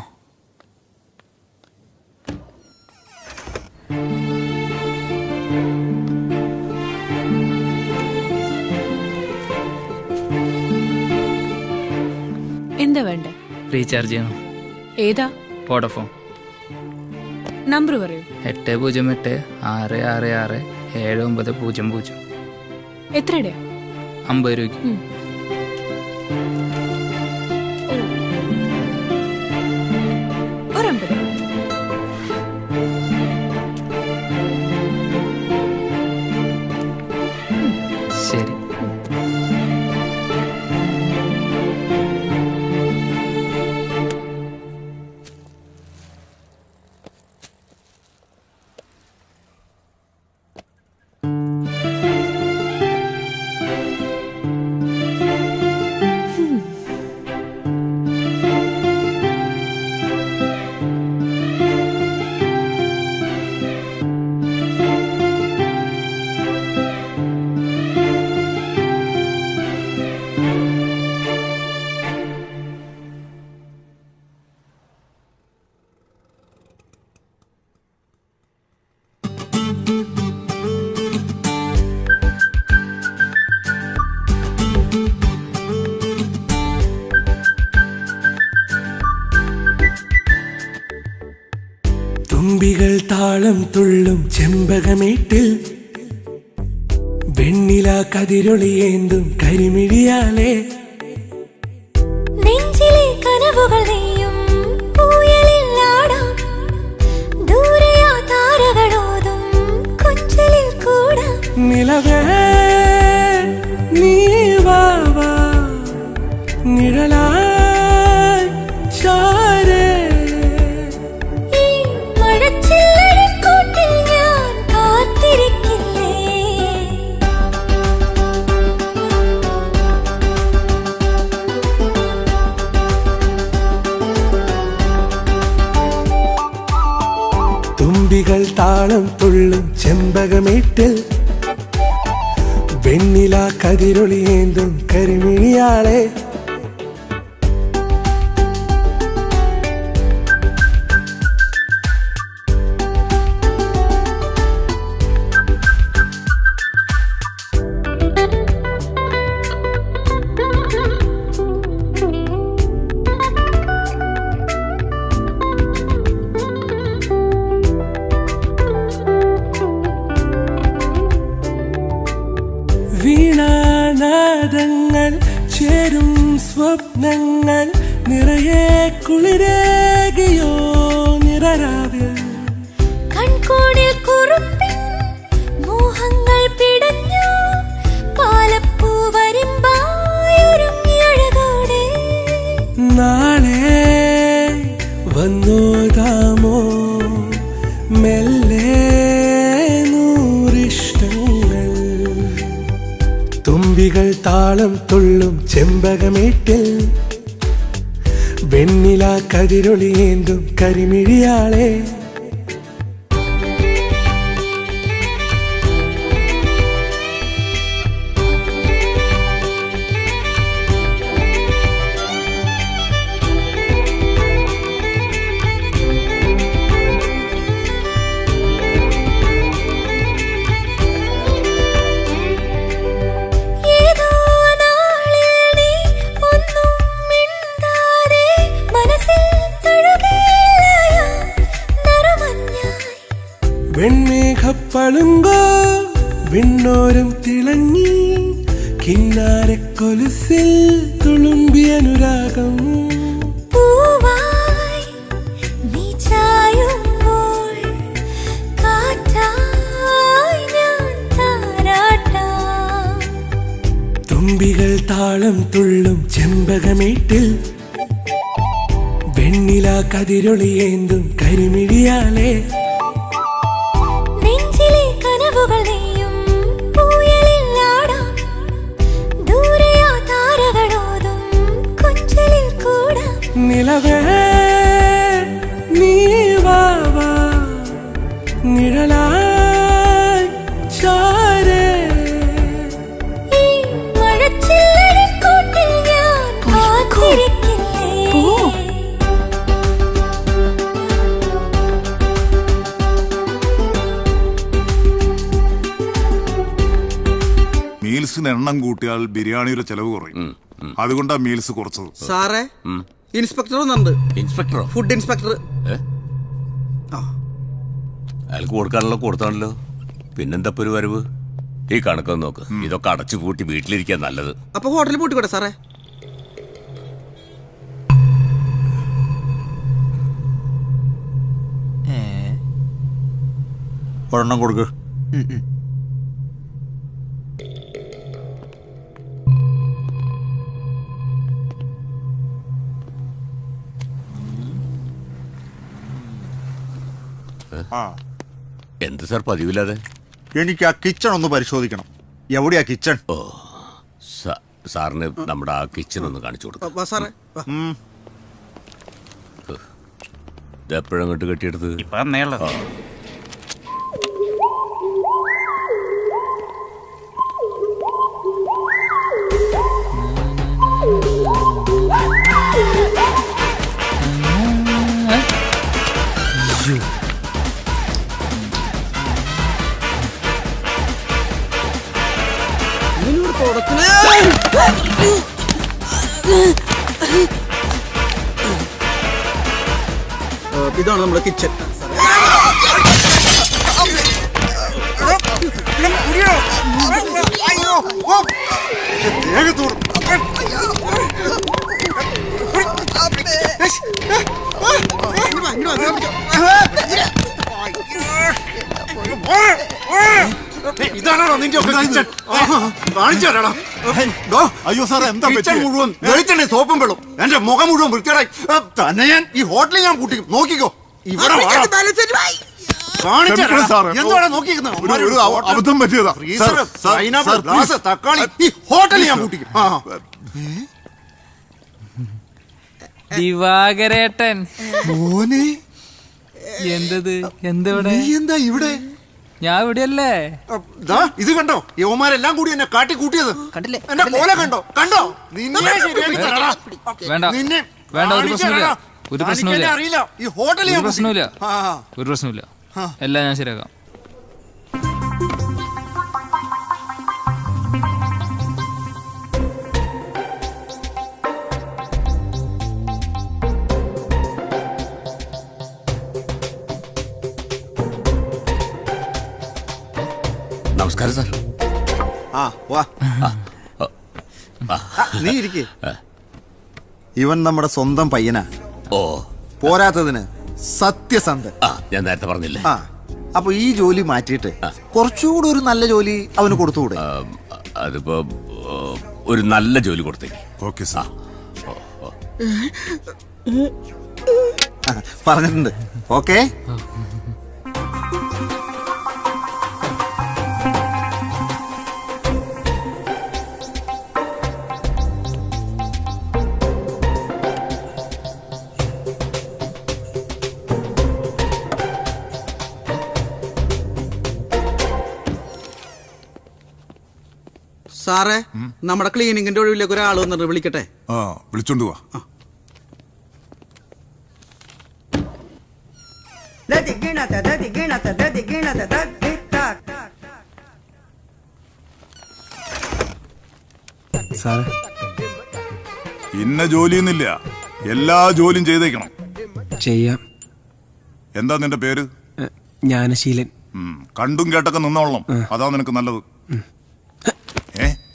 എന്താ വേണ്ടേ? റീചാർജ് ചെയ്യണം. ഏതാ? വോഡഫോൺ. നമ്പർ പറയൂ. 808-666-7900. എത്രയുടെ? 50 രൂപയ്ക്ക്. ഒരമ്പത്. ശരി. തുമ്പികൾ താളം തുള്ളും ചെമ്പകമേട്ടിൽ വെണ്ണില കതിരൊളിയേന്തും കരിമിഴിയാലേ നെഞ്ചിലെ കനവുകൾ നെയ്യും ഊയലിലാടാം ദൂരെയാ താരകളോതും കൊഞ്ചലിൽ കൂടാം നിലവേ നീ വാവാ നിഴലായി ചാരേ മഴച്ചില്ലഴിക്കൂട്ടിൽ ഞാൻ കാത്തിരിക്കില്ലേ തുമ്പികൾ താളം തുള്ളും ചെമ്പകമേട്ടിൽ വെണ്ണില കതിരൊളിയേന്തും കരിമിഴിയാളെ വീണാനാദങ്ങൾ ചേരും സ്വപ്നങ്ങൾ നിറയെ കുളിരേകിയോ നിറരാവിൽ കൺകോണിൽ കുറുപ്പിൻ മോഹങ്ങൾ പിടഞ്ഞു പാലപ്പൂ വരിമ്പായൊരുങ്ങിയഴകോടെ നാളെ വന്നോതാമോ മെല്ലെ നൂറിഷ്ടങ്ങൾ തുമ്പികൾ താളം തുള്ളും ചെമ്പകമേട്ടിൽ വെണ്ണില കതിരൊളിയേന്തും കരിമിഴിയാളെ വെണ്ണേഘപ്പളുങ്കോ വിണ്ണോരം തിളങ്ങി കിന്നാരക്കൊലുസിൽ തുളുമ്പിയ അനുരാഗം പൂവായി നീ ചായുമ്പോൾ കാറ്റായി ഞാൻ താരാട്ടാം തുമ്പികൾ താളം തുള്ളും ചെമ്പകമേട്ടിൽ വെണ്ണില കതിരൊളിയേന്തും കരിമിഴിയാലേ നെഞ്ചിലെ കനവുകൾ നെയ്യും ഊയലിലാടാം ദൂരെയാ താരകളോതും കൊഞ്ചലിൽ കൂടാം നിലവേ നീ വാവാ നിഴലായി ചാരേ മീൽസിന് എണ്ണം കൂട്ടിയാൽ ബിരിയാണിയുടെ ചെലവ് കുറയും. അതുകൊണ്ടാ മീൽസ് കുറച്ചത്. സാറേ ഇൻസ്പെക്ടർ വന്നിട്ടുണ്ട്. ഇൻസ്പെക്ടറോ? Food inspector. അയാൾക്ക് കൊടുക്കാനുള്ള കൊടുത്താണല്ലോ, പിന്നെന്താ ഒരു വരവ്? ഈ കണക്കൊന്ന് നോക്ക്. ഇതൊക്കെ അടച്ചു പൂട്ടി വീട്ടിലിരിക്കാൻ നല്ലത്. അപ്പൊ ഹോട്ടലിൽ പൂട്ടിക്കോട്ടെ സാറേ? ഒരെണ്ണം കൊടുക്ക്. എന്ത് സാർ പതിവില്ലാതെ? എനിക്ക് ആ കിച്ചൺ ഒന്ന് പരിശോധിക്കണം. എവിടെയാ കിച്ചൺ? ഓ, സാറിന് നമ്മുടെ ആ കിച്ചൺ ഒന്ന് കാണിച്ചു കൊടുക്കാം. സാറേ ഇതെപ്പോഴങ്ങോട്ട് കെട്ടിയെടുത്ത്? ഇപ്പൊ തന്നെയുള്ളത്. ഇതാണ് നമ്മുടെ കിച്ചൺ. ഇതാണോ നിന്റെ കിച്ചൺ? കാണിച്ചു തരാടാ. അയ്യോ സാറേ, എന്താ കിച്ചൺ മുഴുവൻ വെളിച്ചെണ്ണ സോപ്പും വെള്ളം, എന്റെ മുഖം മുഴുവൻ വൃത്തിയായി. തന്നെ ഞാൻ ഈ ഹോട്ടലിൽ ഞാൻ കൂട്ടിക്കും. നോക്കിക്കോ, ഇവിടെ എന്താണ് നോക്കിക്കുന്നത്? ഒരു അബദ്ധം പറ്റിയതാ. തക്കാളി ഈ ഹോട്ടലിൽ ഞാൻ കൂട്ടിക്കും. ദിവാകരേട്ടൻ മോനെ, എന്തത്? എന്തെവിടെ? എന്താ ഇവിടെ? ഞാൻ ഇവിടെയല്ലേ. ഇത് കണ്ടോ, യവന്മാരെല്ലാം കൂടി എന്നെ കാട്ടി കൂട്ടിയത് കണ്ടില്ലേ? എന്നെ പോലെ കണ്ടോ? കണ്ടോ? വേണ്ട വേണ്ട, ഒരു പ്രശ്നമില്ല, ഒരു പ്രശ്നമില്ല, ഒരു പ്രശ്നമില്ല, ഒരു പ്രശ്നമില്ല. എല്ലാം ഞാൻ ശരിയാക്കാം. നമസ്കാരം സാർ. നീ ഇരിക്കേ. ഇവൻ നമ്മുടെ സ്വന്തം പയ്യനാ. ഓ, പോരാത്തതിന് സത്യസന്ധൻ. ഞാൻ നേരത്തെ പറഞ്ഞില്ലേ. അപ്പൊ ഈ ജോലി മാറ്റിയിട്ട് കുറച്ചുകൂടി ഒരു നല്ല ജോലി അവന് കൊടുത്തുകൂടെ? അതിപ്പോ ഒരു നല്ല ജോലി കൊടുത്തേക്ക്. Okay sir. പറഞ്ഞിട്ടുണ്ട്. ഓക്കെ. സാറേ, നമ്മുടെ ക്ലീനിങ്ങിന്റെ ഒഴിവിലേക്ക് ഒരാൾ വന്നിട്ട് വിളിക്കട്ടെ? വിളിച്ചോണ്ട് പോവാ. ഇന്ന ജോലിയൊന്നുമില്ല, എല്ലാ ജോലിയും ചെയ്തേക്കണം. ചെയ്യാം. എന്താ നിന്റെ പേര്? ജ്ഞാനശീലൻ. കണ്ടും കേട്ടൊക്കെ നിന്നോളണം, അതാ നിനക്ക് നല്ലത്.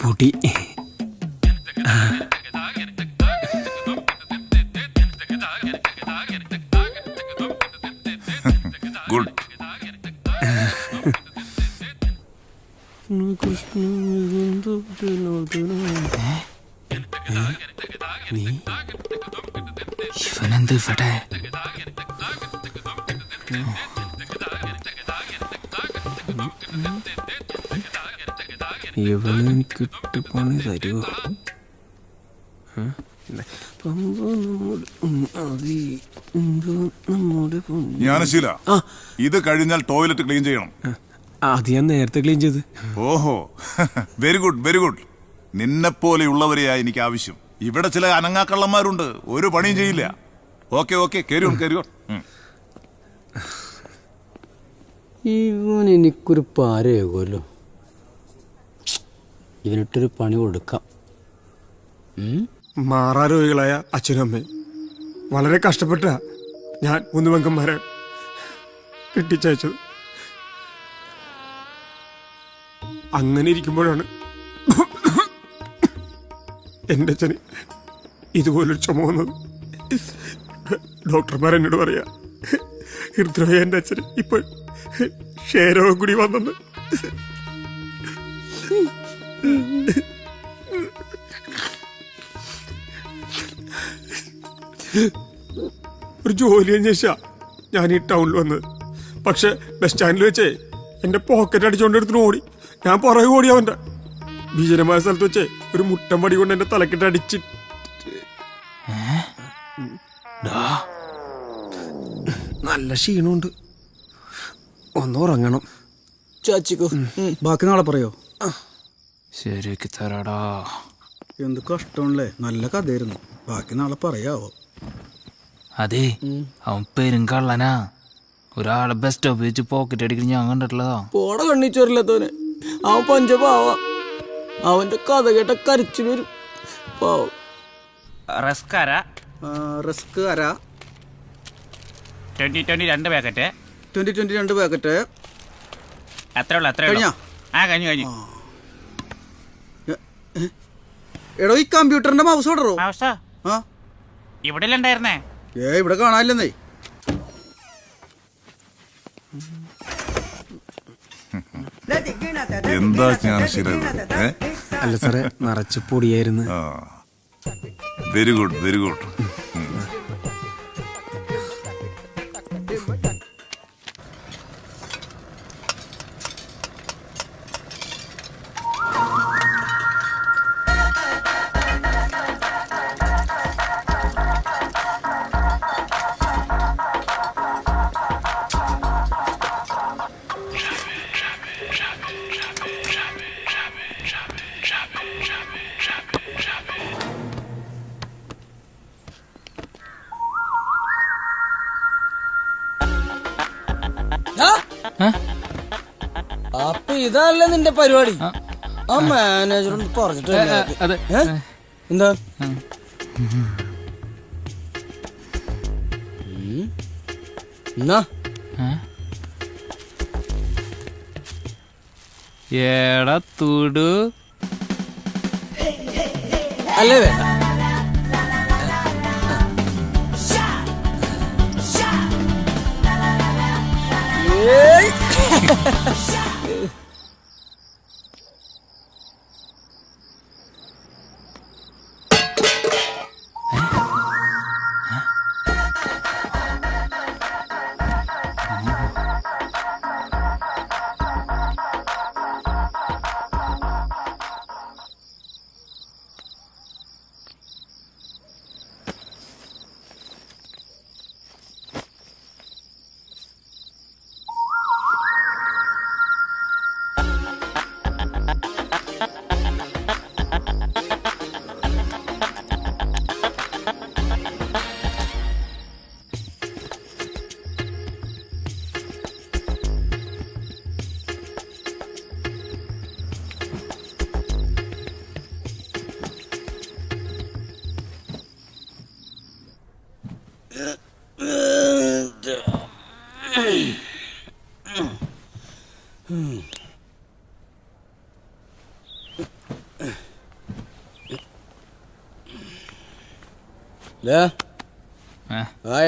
പൊടി. ഗുഡ്. ഇവനെന്ത് ഇവിടെ? ഇവന് കിട്ടി പണി തരുമോ? ജ്ഞാനശീല, ഇത് കഴിഞ്ഞാൽ ടോയ്ലറ്റ് ക്ലീൻ ചെയ്യണം. അത് ഞാൻ നേരത്തെ ക്ലീൻ ചെയ്ത്. ഓഹോ, വെരി ഗുഡ്, വെരി ഗുഡ്. നിന്നെപ്പോലെയുള്ളവരെയാ എനിക്ക് ആവശ്യം. ഇവിടെ ചില അനങ്ങാക്കള്ളന്മാരുണ്ട്, ഒരു പണിയും ചെയ്യില്ല. ഓക്കെ ഓക്കെ, കേറി ഓൺ, കേറി ഓൺ. ഇവൻ എനിക്കൊരു പാരയാകുമല്ലോ. ഇവനിട്ടൊരു പണി കൊടുക്കാം. മാറാരോഗികളായ അച്ഛനും അമ്മയും വളരെ കഷ്ടപ്പെട്ട ഞാൻ 3 പെങ്ങന്മാരെ കെട്ടിച്ചയച്ചത്. അങ്ങനെ ഇരിക്കുമ്പോഴാണ് എൻ്റെ അച്ഛന് ഇതുപോലൊരു ചുമ വന്നത്. ഡോക്ടർമാർ എന്നോട് പറയാ ഹൃദ്രോഗ എൻ്റെ അച്ഛന് ഇപ്പോൾ ക്ഷയരോഗം കൂടി വന്നെന്ന്. ഒരു ജോലി അന്വേഷിച്ചാ ഞാൻ ഈ ടൗണിൽ വന്നത്. പക്ഷെ ബസ് സ്റ്റാൻഡിൽ വെച്ചേ എന്റെ പോക്കറ്റ് അടിച്ചോണ്ടെടുത്തിന് ഓടി. ഞാൻ പുറകെ ഓടി അവന്റെ. ഭീകരമായ സ്ഥലത്ത് വെച്ചേ ഒരു മുട്ടം വടി കൊണ്ട് എന്റെ തലക്കിട്ട് അടിച്ച്. നല്ല ക്ഷീണമുണ്ട്, ഒന്ന് ഉറങ്ങണം. ചാച്ചിക്കോ ബാക്കി നാളെ പറയോ? ശരിയാക്കി തരാടാ. എന്ത് കഷ്ടമല്ലേ, നല്ല കഥയായിരുന്നു. ബാക്കി നാളെ പറയാവോ? അതെ, അവൻ പെരുങ്കള്ളനാ. ഒരാളെ ബസ് സ്റ്റോപ്പ് വെച്ച് പോക്കറ്റ് അടിക്കുന്ന ഞാൻ കണ്ടിട്ടുള്ളതാ. പോട കണ്ണിച്ചോറില്ലാത്തവനെ, അവൻ പഞ്ചപാവ. അവന്റെ കഥ കേട്ട കരച്ചിൽ വരും. പാവം. Rusk 2020 2 packet. 2020 2 പാക്കറ്റ്. എത്ര ഉള്ളു? കഴിഞ്ഞു. എടോ ഈ കമ്പ്യൂട്ടറിന്റെ മൗസ് ഓടറോ? ഇവിടെ ഉണ്ടായിരുന്നേ. ഇവിടെ കാണാനില്ലെന്നേ. എന്താ ജ്ഞാനശീലം? അല്ല സാറേ, നിറച്ച് പൊടിയായിരുന്നു. Very good, very good. അപ്പൊ ഇതല്ലേ നിന്റെ പരിപാടി? ആ മാനേജറോട് പറഞ്ഞിട്ട് എന്താ? ഏടാ തൂടു അല്ലേ വേണ്ട.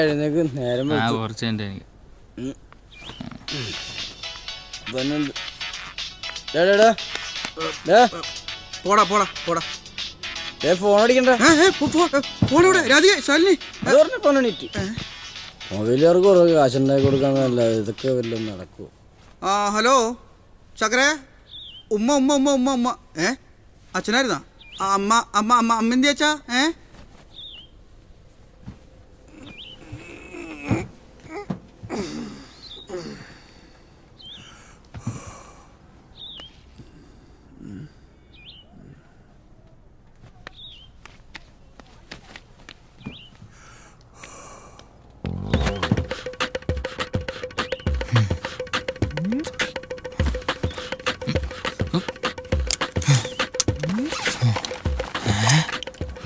എഴുന്നേക്ക്, നേരം കുറച്ച് എനിക്ക് പോടാ പോടാ പോടാ. ഫോൺ അടിക്കണ്ട. മൊബൈലുകാർക്ക് കുറേ കാശുണ്ടാക്കി കൊടുക്കാന്നല്ല, ഇതൊക്കെ വല്ലതും നടക്കുമോ? ഹലോ ചക്കരേ, ഉമ്മ അച്ഛനായിരുന്നാ? അമ്മ എന്തി അച്ഛാ?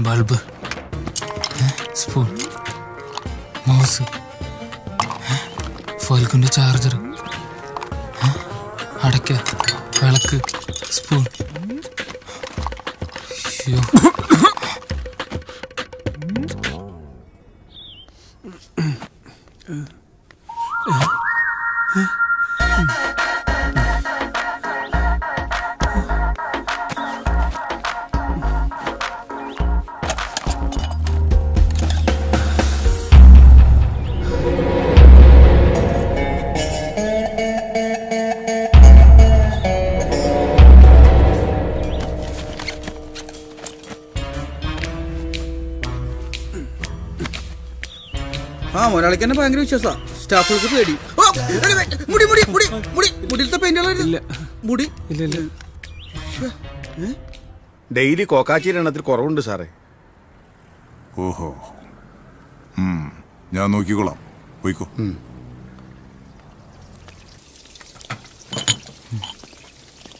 ബൾബ്, സ്പൂൺ, മൗസ്, ഫോൽക്കിന്റെ ചാർജർ, അടയ്ക്ക, വിളക്ക്, സ്പൂൺ. അയ്യോ, ഒരാൾക്ക് തന്നെ ഭയങ്കര വിശ്വാസ, സ്റ്റാഫുകൾക്ക് പേടി. മുടിയിലത്തെ പെയിന്റ് മുടി ഡെയിലി കോക്കാച്ചിയുടെ എണ്ണത്തിൽ കുറവുണ്ട് സാറേ. ഓഹോ, ഞാൻ നോക്കിക്കോളാം, പോയിക്കോ.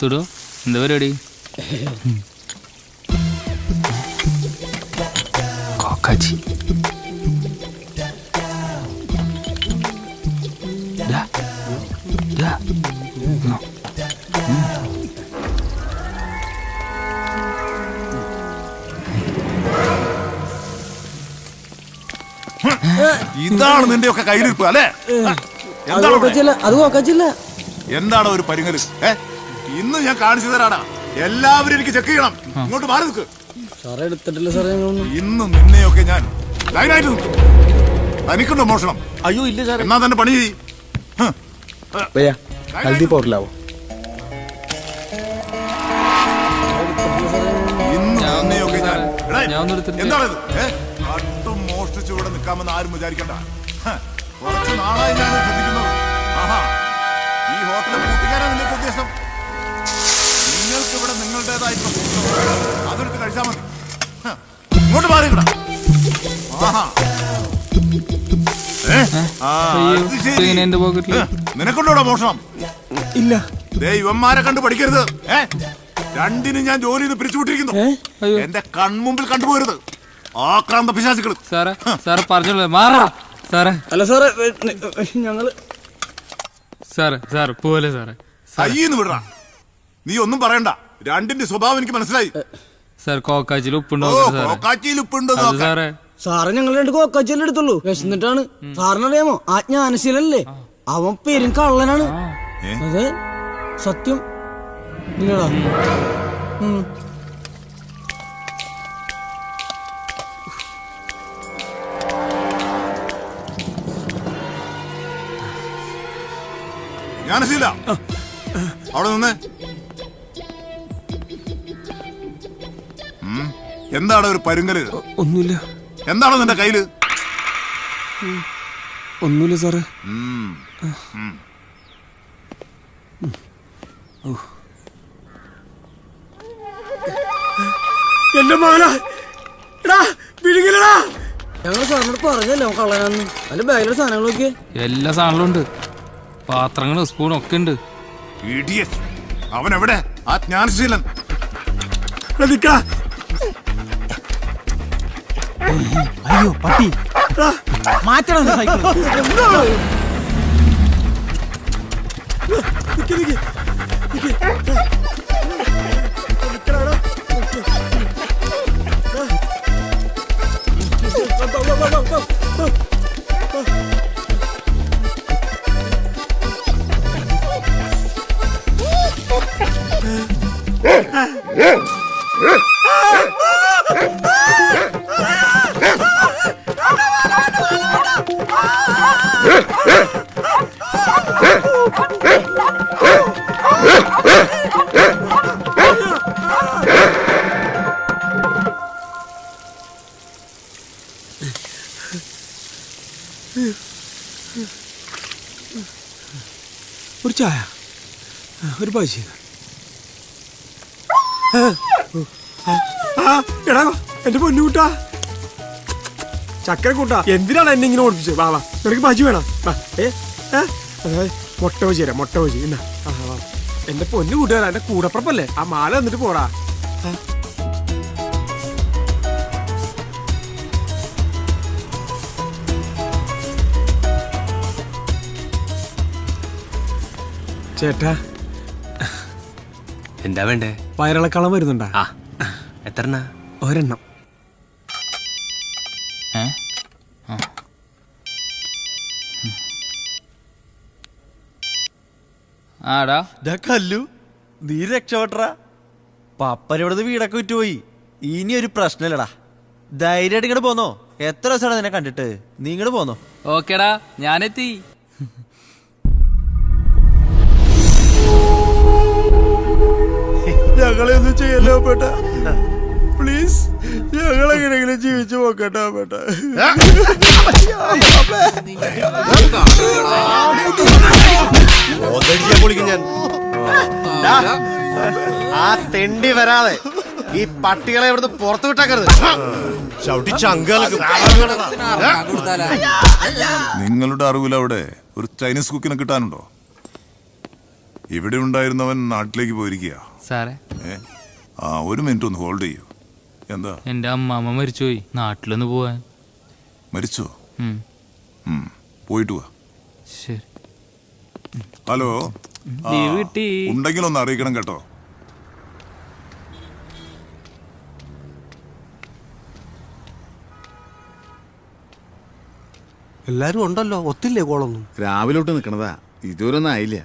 തുടോ, എന്താ പരിപാടി? കോക്കാച്ചി ഇതാണ് നിന്റെ ഒക്കെ കയ്യിലിരിപ്പ് അല്ലേ? എന്താണ് ഒരു പരിങ്ങല്? ഇന്ന് ഞാൻ കാണിച്ചു തരാടാ. എല്ലാവരും എനിക്ക് ചെക്ക് ചെയ്യണം. ഇങ്ങോട്ട് മാറി നിൽക്ക്. ഇന്ന് നിന്നെയൊക്കെ ഞാൻ ലൈനായിട്ട് നിൽക്കും. തനിക്കുണ്ടോ മോഷണം? അയ്യോ ഇല്ല സാറേ. എന്നാ തന്നെ പണി ചെയ്യ്. ഹൽദി പൗഡറിലാവോ? ഇന്ന് നിന്നെയൊക്കെ ഞാൻ എന്താണിത്? കട്ടും മോഷ്ടിച്ചു ഇവിടെ നിൽക്കാമെന്ന് ആരും വിചാരിക്കണ്ട. കുറച്ച് നാളായി ഞാൻ ശ്രദ്ധിക്കുന്നത്. ആഹാ, ഈ ഹോട്ടലിൽ കൂട്ടിക്കാനാണ് നിങ്ങൾക്ക് ഉദ്ദേശം? നിങ്ങൾക്ക് ഇവിടെ നിങ്ങളുടേതായിട്ടുള്ള അതെടുത്ത് കഴിച്ചാൽ മതി. ഇങ്ങോട്ട് മാറിക്കട. ആഹാ, നിനക്കുണ്ടോടാ മോഷണം? ഇല്ല. ഇവന്മാരെ കണ്ട് പഠിക്കരുത്. രണ്ടിനും ഞാൻ ജോലി പിരിച്ചുവിട്ടിരിക്കുന്നു. എന്റെ കൺമുമ്പിൽ കണ്ടുപോരുത്. ആക്രാന്ത പിശാചുക്കൾ. സാറേ, സാറ് പറഞ്ഞോളൂ, മാറാ സാറേ. അല്ല സാറേ, ഞങ്ങള് സാറ് പോലെ സാറേ. കയ്യിന്ന് വിടറാ. നീ ഒന്നും പറയണ്ട. രണ്ടിന്റെ സ്വഭാവം എനിക്ക് മനസ്സിലായി. സാർ, കോക്കാച്ചിയിൽ ഉപ്പുണ്ടോ? കോക്കാച്ചിയിൽ ഉപ്പുണ്ടോ സാറേ? സാറേ, ഞങ്ങൾ 2 കോക്കാച്ചിയല്ലേ എടുത്തുള്ളൂ. വിശന്നിട്ടാണ്. സാറിനറിയാമോ, ആ ജ്ഞാനശീലല്ലേ, അവൻ പേരും കള്ളനാണ്. അതെ, സത്യം. ഇല്ലടാ. ജ്ഞാനശീല, അവിടെ നിന്ന്. എന്താണ് ഒരു പരുങ്ങല്? ഒന്നുമില്ല. എന്താണ് നിന്റെ കയ്യില്? ഒന്നുമില്ല സാറേ. എന്റെ മാല വിഴുങ്ങലടാ. ഞങ്ങൾ സാറിനോട് പറഞ്ഞല്ലോ കള്ളനാന്ന്. അതിന്റെ ബാഗിലെ സാധനങ്ങൾ നോക്കിയേ. എല്ലാ സാധനങ്ങളും ഉണ്ട്. പാത്രങ്ങളും സ്പൂണും ഒക്കെ ഉണ്ട്. അവൻ എവിടെ? ആ ജ്ഞാനശീലൻ. അയ്യോ പട്ടി, മാറ്റണം സൈക്കിൾ. ഒരു ചായ, ഒരു പൈസ. എടാ എന്റെ പൊന്നു കൂട്ടാ, ചക്കര കൂട്ടാ, എന്തിനാണ് എന്നെ ഇങ്ങനെ ഓടിപ്പിച്ചത്? വാ വാ, നിനക്ക് ബജി വേണം? മുട്ട ബജി തരാം, മുട്ട ബജി. എന്നാ വാ, എന്റെ പൊന്നു കൂട്ടുകാരാ, എന്റെ കൂടപ്പുറപ്പല്ലേ, ആ മാല എന്നിട്ട് പോടാ. ചേട്ടാ എന്താ വേണ്ടേ? വയറിളക്കളം വരുന്നുണ്ടാ? എത്ര? ഒരെണ്ണം. ആടാ കല്ലു, നീ രക്ഷപ്പെട്ടറാ. പപ്പനിവിടുന്ന് വീടൊക്കെ വിറ്റുപോയി. ഇനി ഒരു പ്രശ്നമില്ലടാ. ധൈര്യമായിട്ട് ഇങ്ങോട്ട് പോന്നോ. എത്ര ദിവസമാണ് നിന്നെ കണ്ടിട്ട്. നീ ഇങ്ങോട്ട് പോന്നോ. ഓക്കേടാ, ഞാനെത്തി. ഞങ്ങളെ ഒന്നും ചെയ്യല്ലോ പേട്ട. പ്ലീസ്, ഞങ്ങളെങ്ങനെങ്കിലും ജീവിച്ചു പോക്കട്ടോ പേട്ട. ആ തെണ്ടി വരാതെ ഈ പട്ടികളെ ഇവിടുന്ന് പുറത്തു വിട്ടാക്കരുത്. നിങ്ങളുടെ അറിവിൽ അവിടെ ഒരു ചൈനീസ് കുക്കിനെ കിട്ടാനുണ്ടോ? ഇവിടെ ഉണ്ടായിരുന്നവൻ നാട്ടിലേക്ക് പോയിരിക്കുക. സാറേ, ഒരു മിനിറ്റ് ഒന്ന് ഹോൾഡ് ചെയ്യൂ. എന്താ? എന്റെ അമ്മാമ്മ മരിച്ചുപോയി. നാട്ടിലൊന്ന് പോവാൻ. മരിച്ചോ? പോയിട്ട് വാ. ശരി. ഹലോ, ലീവ് കിട്ടി ഉണ്ടെങ്കിൽ ഒന്ന് അറിയിക്കണം കേട്ടോ. എല്ലാരും ഉണ്ടല്ലോ. ഒത്തില്ലേ കോളൊന്നും? രാവിലോട്ട് നിക്കണതാ, ഇതുവരെ ഒന്നും ആയില്ല.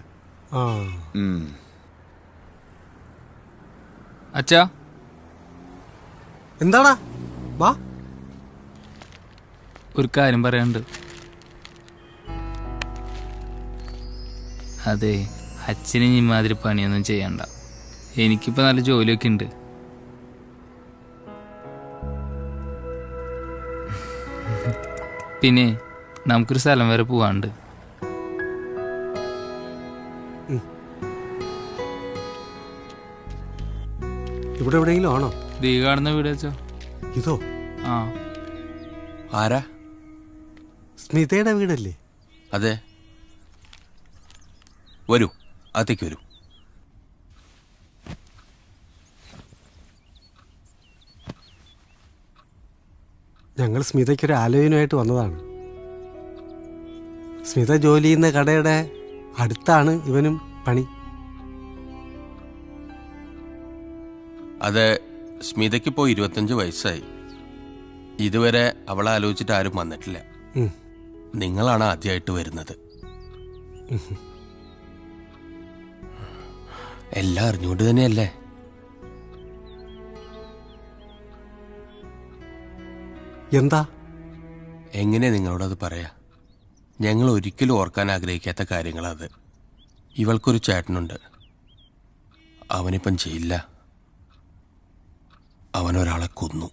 അച്ഛാ, എന്താടാ? വാ, ഒരു കാര്യം പറയാനുണ്ട്. അതെ, അച്ഛന് ഇമാതിരി പണിയൊന്നും ചെയ്യണ്ട. എനിക്കിപ്പോൾ നല്ല ജോലിയൊക്കെ ഉണ്ട്. പിന്നെ നമുക്കൊരു സ്ഥലം വരെ പോവാണ്ട്. ഇവിടെ എവിടെയെങ്കിലും ആണോ? ദീ കാണുന്ന വീട് വെച്ചോ. ഇതോ? ആ. ആരാ? സ്മിതയുടെ വീടല്ലേ? അതെ, വരൂ, അകത്തേക്ക് വരൂ. ഞങ്ങൾ സ്മിതയ്ക്കൊരു ആലോചനയായിട്ട് വന്നതാണ്. സ്മിത ജോലി ചെയ്യുന്ന കടയുടെ അടുത്താണ് ഇവനും പണി. അത് സ്മിതയ്ക്ക് ഇപ്പോൾ 25 വയസ്സായി. ഇതുവരെ അവളെ ആലോചിച്ചിട്ട് ആരും വന്നിട്ടില്ല. നിങ്ങളാണ് ആദ്യമായിട്ട് വരുന്നത്. എല്ലാം അറിഞ്ഞുകൊണ്ട് തന്നെയല്ലേ? എന്താ? എങ്ങനെ നിങ്ങളോടത് പറയാ? ഞങ്ങൾ ഒരിക്കലും ഓർക്കാൻ ആഗ്രഹിക്കാത്ത കാര്യങ്ങളത്. ഇവൾക്കൊരു ചേട്ടനുണ്ട്. അവനിപ്പം ചെയ്യില്ല. അവനൊരാളെ കൊന്നു.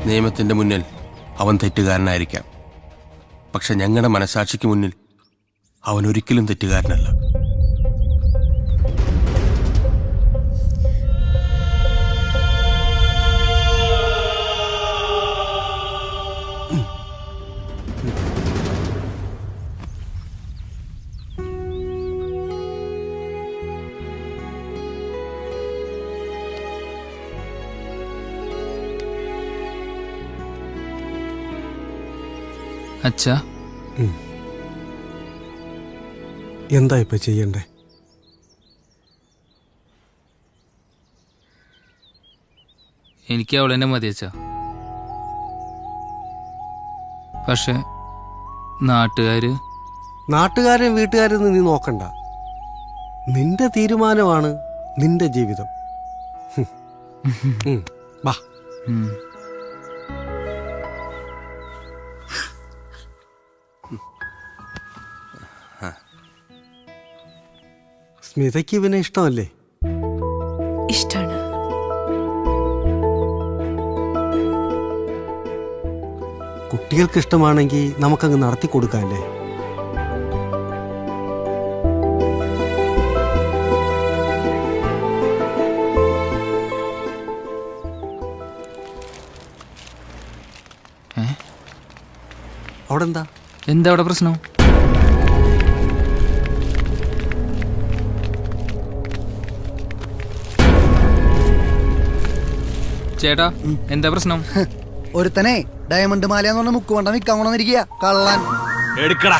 നിയമത്തിന്റെ മുന്നിൽ അവൻ തെറ്റുകാരനായിരിക്കാം, പക്ഷെ ഞങ്ങളുടെ മനസാക്ഷിക്ക് മുന്നിൽ അവൻ ഒരിക്കലും തെറ്റുകാരനല്ല. അച്ഛാ, എന്താ ഇപ്പൊ ചെയ്യണ്ടേ? എനിക്ക് അവളെന്നെ മതി അച്ഛാ. പക്ഷെ നാട്ടുകാരും വീട്ടുകാരും നീ നോക്കണ്ട. നിന്റെ തീരുമാനമാണ് നിന്റെ ജീവിതം. വാ. സ്മിതയ്ക്ക് ഇവനെ ഇഷ്ടമല്ലേ? ഇഷ്ടാണ്. കുട്ടികൾക്ക് ഇഷ്ടമാണെങ്കിൽ നമുക്കങ്ങ് നടത്തി കൊടുക്കാല്ലേ? അവിടെ എന്താ അവിടെ പ്രശ്നം? ചേട്ടാ, എന്താ പ്രശ്നം? ഒരുത്തനെ ഡയമണ്ട് മാലയെന്ന് പറഞ്ഞ മുക്കുവണ്ട വിൽക്കാൻ കൊണ്ടിരിക്കുക. കള്ളൻ എടുക്കടാ.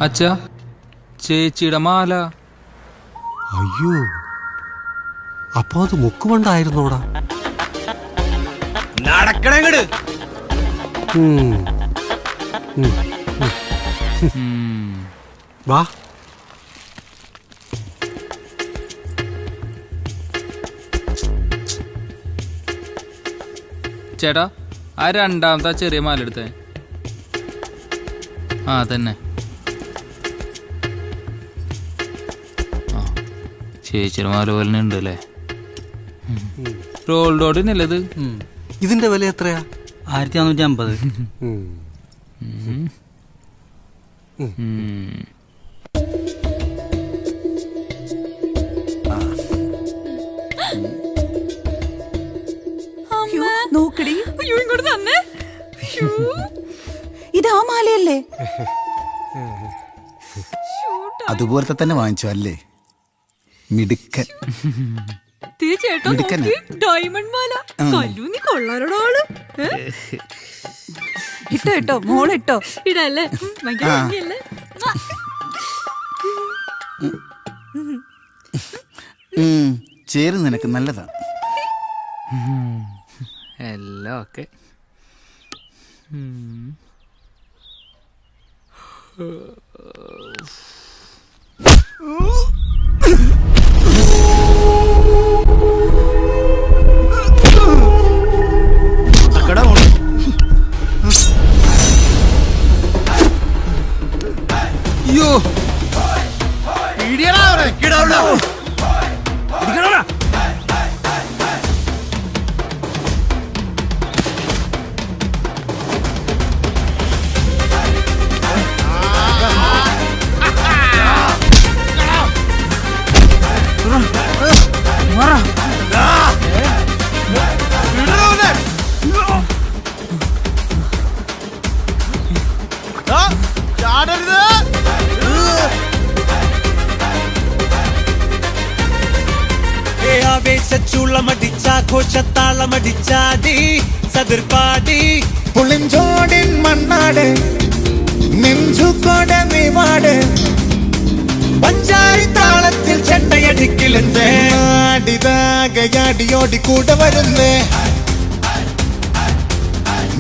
അച്ഛാ, ചേച്ചിയുടെ മാല. അയ്യോ, അപ്പൊ അത് മുക്കുവണ്ടായിരുന്നോടാ. നടക്കണേങ്ങട്. വാ. ചേട്ടാ, ആ രണ്ടാമത്തെ ചെറിയ മാല എടുത്തേ. ആ തന്നെ. ചേച്ചിയുടെ മാല പോലെ ഉണ്ട് അല്ലേ? റോൾഡോടിനല്ലത്. ഇതിന്റെ വില എത്രയാ? 1450. നോക്കടി. അയ്യോ, ഇങ്ങോട്ട് തന്നെ. ഇതാ മാലയല്ലേ? അതുപോലത്തെ തന്നെ വാങ്ങിച്ചു അല്ലേ? മിടുക്കൻ. ഡയമണ്ട് മാല. കല്ലൂന്നി കൊള്ളാരോടോ ആള്. ഇട്ടോ മോളിട്ടോ. ഇടല്ലേ? ചേരും നിനക്ക് നല്ലതാണ്. എല്ലാം ഓക്കെ. അയ്യോ, ചൂളമടിച്ചാഘോഷത്താളമടിച്ചാടി സതിർപ്പാടി പുളിഞ്ചോടിൻ മണ്ണാട് നെഞ്ചുകൊട നിവാ പാട് പഞ്ചാരി താളത്തിൽ ചെണ്ടയടിക്കലെന്തേ ആടിതാകയാടിയോടി കൂടെ വരുന്നേ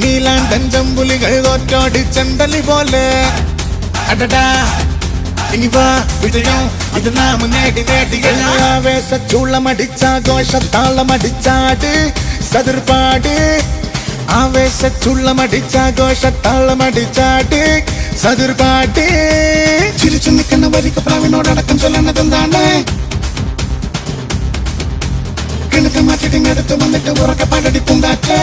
നീലാണ്ടൻ ചമ്പുലികൾ തോറ്റോടി ചെണ്ടലി പോലെ അടടാ ഇനി വാ വിജയം ഇത് നാം നേടി ആവേശ ചുള്ളമടിച്ചാഘോഷത്താളമടിച്ചാട് സതിർപാട് ആവേശ ചുള്ളമടിച്ചാഘോഷത്താളമടിച്ചാട് സതിർപാട് ചിരിച്ചു നിൽക്കുന്ന വരിക പ്രാവിനോടടക്കം ചൊല്ലണതെന്താണ് കിണക്ക് മാറ്റിട്ട് അടുത്ത് വന്നിട്ട് ഉറക്കെ പാടടി പൂങ്കാറ്റ്